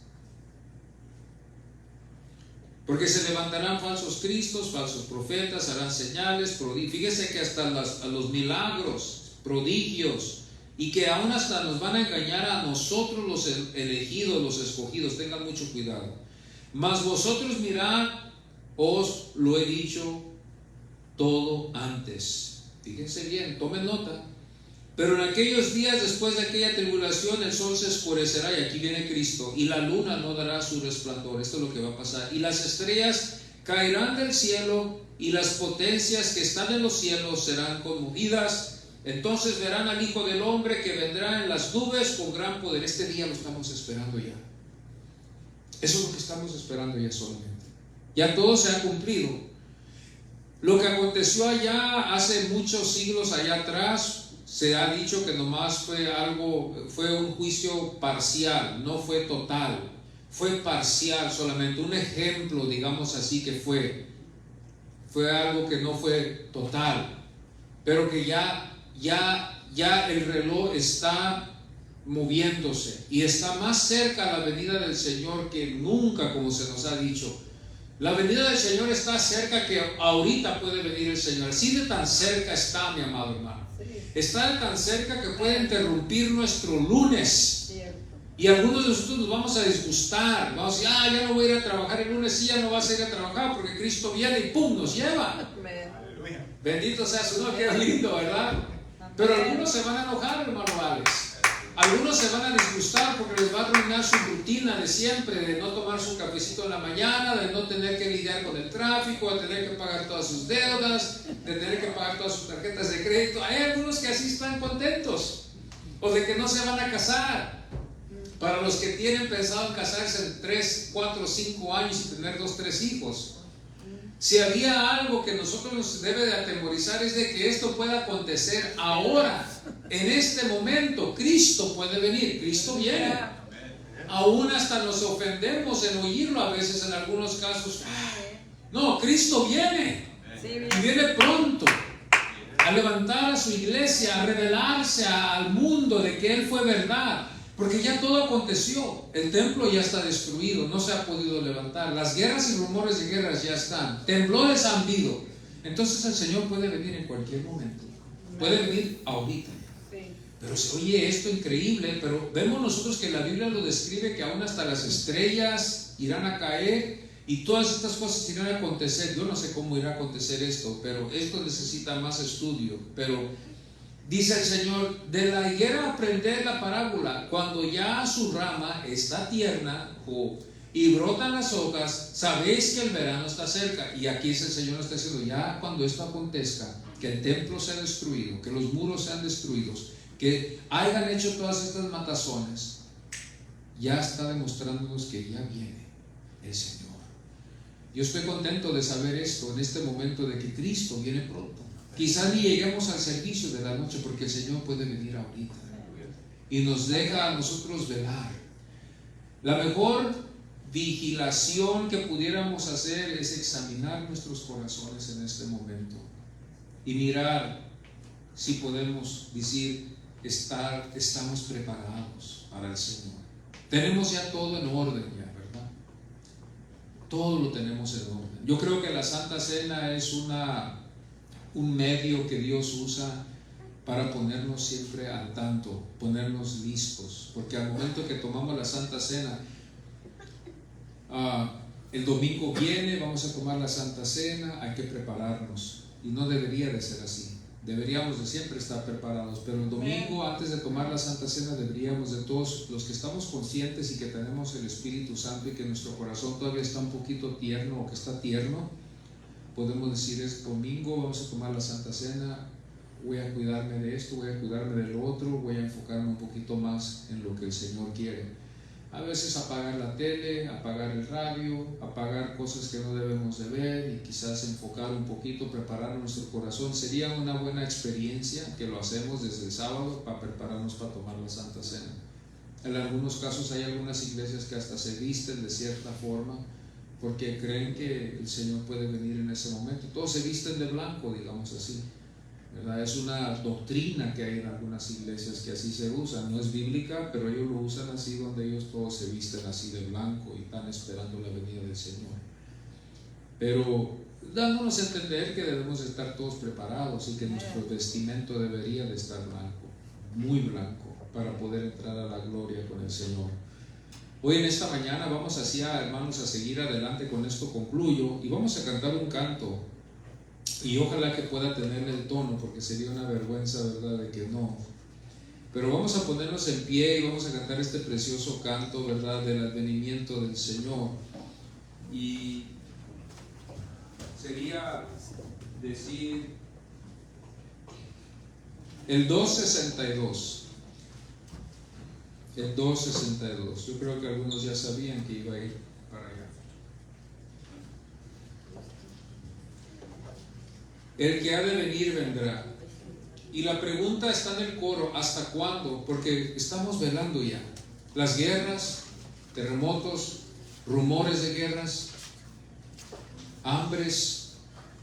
Porque se levantarán falsos cristos, falsos profetas, harán señales, prodigios. Fíjese que hasta los milagros, prodigios, y que aún hasta nos van a engañar a nosotros los elegidos, los escogidos. Tengan mucho cuidado. Mas vosotros mirad, os lo he dicho todo antes. Fíjense bien, tomen nota. Pero en aquellos días, después de aquella tribulación, el sol se oscurecerá, y aquí viene Cristo, y la luna no dará su resplandor. Esto es lo que va a pasar. Y las estrellas caerán del cielo, y las potencias que están en los cielos serán conmovidas. Entonces verán al Hijo del Hombre que vendrá en las nubes con gran poder. Este día lo estamos esperando ya. Eso es lo que estamos esperando ya solamente. Ya todo se ha cumplido. Lo que aconteció allá hace muchos siglos allá atrás, se ha dicho que nomás fue un juicio parcial, no fue total, fue parcial solamente, un ejemplo, digamos así, que fue algo que no fue total, pero que ya el reloj está moviéndose y está más cerca la venida del Señor que nunca, como se nos ha dicho. La venida del Señor está cerca, que ahorita puede venir el Señor. Así de tan cerca está, mi amado hermano. Está tan cerca que puede interrumpir nuestro lunes. Y algunos de nosotros nos vamos a disgustar. Vamos a decir, ya no voy a ir a trabajar el lunes. Sí, ya no vas a ir a trabajar porque Cristo viene y ¡pum! Nos lleva. Bendito sea su nombre. Qué lindo, ¿verdad? Pero algunos se van a enojar, hermano Alex. Algunos se van a disgustar porque les va a arruinar su rutina de siempre, de no tomar su cafecito en la mañana, de no tener que lidiar con el tráfico, de tener que pagar todas sus deudas, de tener que pagar todas sus tarjetas de crédito. Hay algunos que así están contentos, o de que no se van a casar. Para los que tienen pensado en casarse en 3, 4, 5 años y tener 2, 3 hijos. Si había algo que nosotros nos debe de atemorizar, es de que esto pueda acontecer ahora, en este momento. Cristo puede venir, Cristo viene. Aún hasta nos ofendemos en oírlo a veces en algunos casos. No, Cristo viene, y viene pronto a levantar a su iglesia, a revelarse al mundo de que Él fue verdad. Porque ya todo aconteció, el templo ya está destruido, no se ha podido levantar, las guerras y rumores de guerras ya están, temblores han habido. Entonces el Señor puede venir en cualquier momento, puede venir ahorita. Pero se oye esto increíble, pero vemos nosotros que la Biblia lo describe, que aún hasta las estrellas irán a caer y todas estas cosas irán a acontecer. Yo no sé cómo irá a acontecer esto, pero esto necesita más estudio. Pero dice el Señor, de la higuera aprended la parábola, cuando ya su rama está tierna y brotan las hojas, sabéis que el verano está cerca. Y aquí el Señor está diciendo, ya cuando esto acontezca, que el templo sea destruido, que los muros sean destruidos, que hayan hecho todas estas matazones, ya está demostrándonos que ya viene el Señor. Yo estoy contento de saber esto en este momento, de que Cristo viene pronto. Quizás ni lleguemos al servicio de la noche, porque el Señor puede venir ahorita y nos deja a nosotros velar. La mejor vigilación que pudiéramos hacer es examinar nuestros corazones en este momento y mirar si podemos decir, estamos preparados para el Señor. Tenemos ya todo en orden ya, ¿verdad? Todo lo tenemos en orden. Yo creo que la Santa Cena es un medio que Dios usa para ponernos siempre al tanto, ponernos listos, porque al momento que tomamos la Santa Cena, el domingo viene, vamos a tomar la Santa Cena, hay que prepararnos, y no debería de ser así. Deberíamos de siempre estar preparados, pero el domingo, antes de tomar la Santa Cena, deberíamos de todos los que estamos conscientes y que tenemos el Espíritu Santo y que nuestro corazón todavía está un poquito tierno o que está tierno, podemos decir, es domingo, vamos a tomar la Santa Cena, voy a cuidarme de esto, voy a cuidarme de lo otro, voy a enfocarme un poquito más en lo que el Señor quiere. A veces apagar la tele, apagar el radio, apagar cosas que no debemos de ver y quizás enfocar un poquito, preparar nuestro corazón. Sería una buena experiencia que lo hacemos desde el sábado para prepararnos para tomar la Santa Cena. En algunos casos hay algunas iglesias que hasta se visten de cierta forma porque creen que el Señor puede venir en ese momento. Todos se visten de blanco, digamos así, ¿verdad? Es una doctrina que hay en algunas iglesias que así se usa. No es bíblica, pero ellos lo usan así, donde ellos todos se visten así de blanco y están esperando la venida del Señor. Pero dándonos a entender que debemos estar todos preparados y que nuestro vestimento debería de estar blanco. muy blanco, para poder entrar a la gloria con el Señor. Hoy en esta mañana vamos así, hermanos, a seguir adelante. Con esto concluyo y vamos a cantar un canto, y ojalá que pueda tener el tono, porque sería una vergüenza, ¿verdad?, de que no. Pero vamos a ponernos en pie y vamos a cantar este precioso canto, ¿verdad?, del advenimiento del Señor. Y sería decir el 262. El 262. Yo creo que algunos ya sabían que iba a ir para allá. El que ha de venir vendrá. Y la pregunta está en el coro: ¿hasta cuándo? Porque estamos velando ya. Las guerras, terremotos, rumores de guerras, hambres,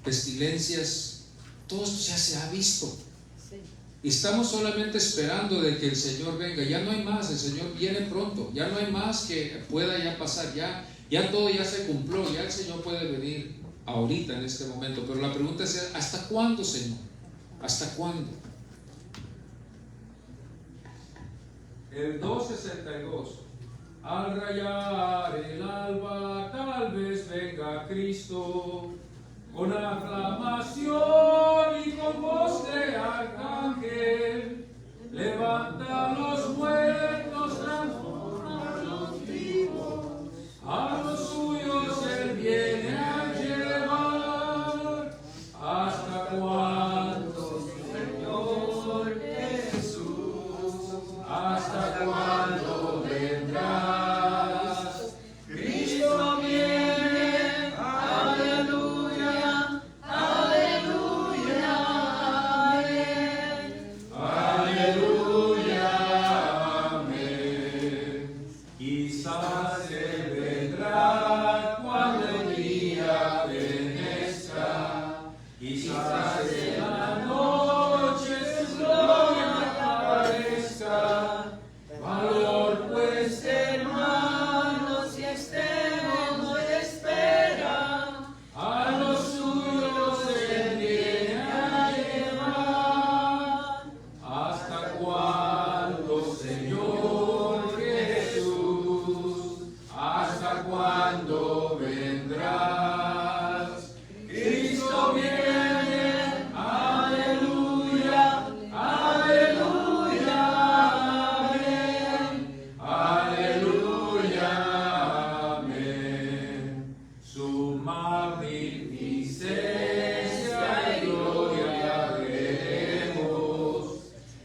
pestilencias, todo esto ya se ha visto. Estamos solamente esperando de que el Señor venga. Ya no hay más, el Señor viene pronto. Ya no hay más que pueda ya pasar. Ya todo ya se cumplió. Ya el Señor puede venir ahorita, en este momento. Pero la pregunta es: ¿hasta cuándo, Señor? ¿Hasta cuándo? El 262. Al rayar el alba, tal vez venga Cristo, con aclamación y con voz de arcángel, levanta a los muertos, transforma a los vivos, a los suyos él viene a llevar. ¿Hasta cuándo, Señor Jesús? ¿Hasta cuándo vendrás? Cristo viene, aleluya, aleluya, amén, aleluya, amén. Quizás él vendrá cuando el día venezca, quizás en la noche su gloria aparezca. Valor pues, hermanos, y estemos de espera, a los suyos él viene a llevar. ¿Hasta cuándo, Señor Jesús? ¿Hasta cuándo vendrás? Cristo viene, aleluya, aleluya, amén, aleluya, amén. Su magnificencia y gloria veremos.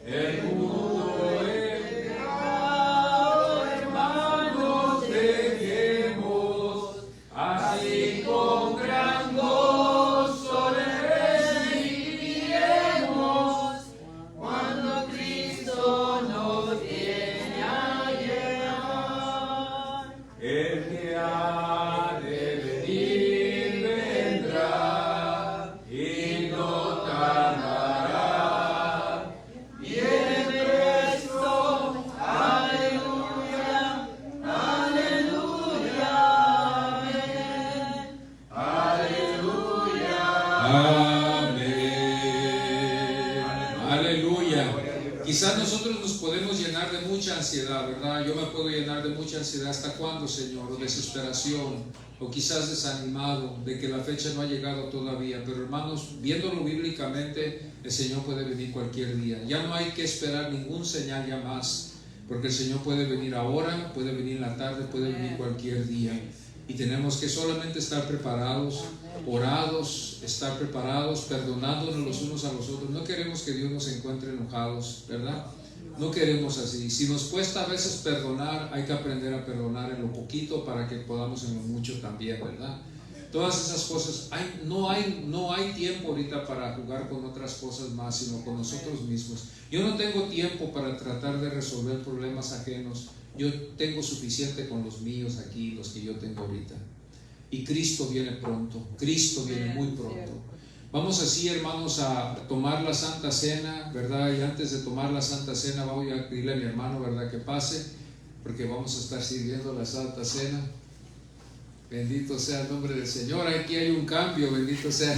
El mundo es pecado, hermanos, dejemos. Así con gran gozo le recibiremos, cuando Cristo nos viene a llevar. El que ha de venir vendrá y no tardará. Viene presto, aleluya, aleluya, amén, aleluya, amén, aleluya. Quizás nosotros nos podemos llenar de mucha ansiedad, ¿verdad? Yo me puedo llenar de mucha ansiedad. ¿Hasta cuándo, Señor? O desesperación, o quizás desanimado de que la fecha no ha llegado todavía. Pero hermanos, viéndolo bíblicamente, el Señor puede venir cualquier día. Ya no hay que esperar ningún señal ya más, porque el Señor puede venir ahora, puede venir en la tarde, puede venir cualquier día. Y tenemos que solamente estar preparados, orados, estar preparados, perdonándonos los unos a los otros. No queremos que Dios nos encuentre enojados, ¿verdad? No queremos así. Si nos cuesta a veces perdonar, hay que aprender a perdonar en lo poquito para que podamos en lo mucho también, ¿verdad? Todas esas cosas, no hay tiempo ahorita para jugar con otras cosas más, sino con nosotros mismos. Yo no tengo tiempo para tratar de resolver problemas ajenos. Yo tengo suficiente con los míos aquí, los que yo tengo ahorita. Y Cristo viene pronto, Cristo viene muy pronto. Vamos así, hermanos, a tomar la Santa Cena, ¿verdad? Y antes de tomar la Santa Cena voy a pedirle a mi hermano, ¿verdad?, que pase, porque vamos a estar sirviendo la Santa Cena. Bendito sea el nombre del Señor. Aquí hay un cambio, bendito sea.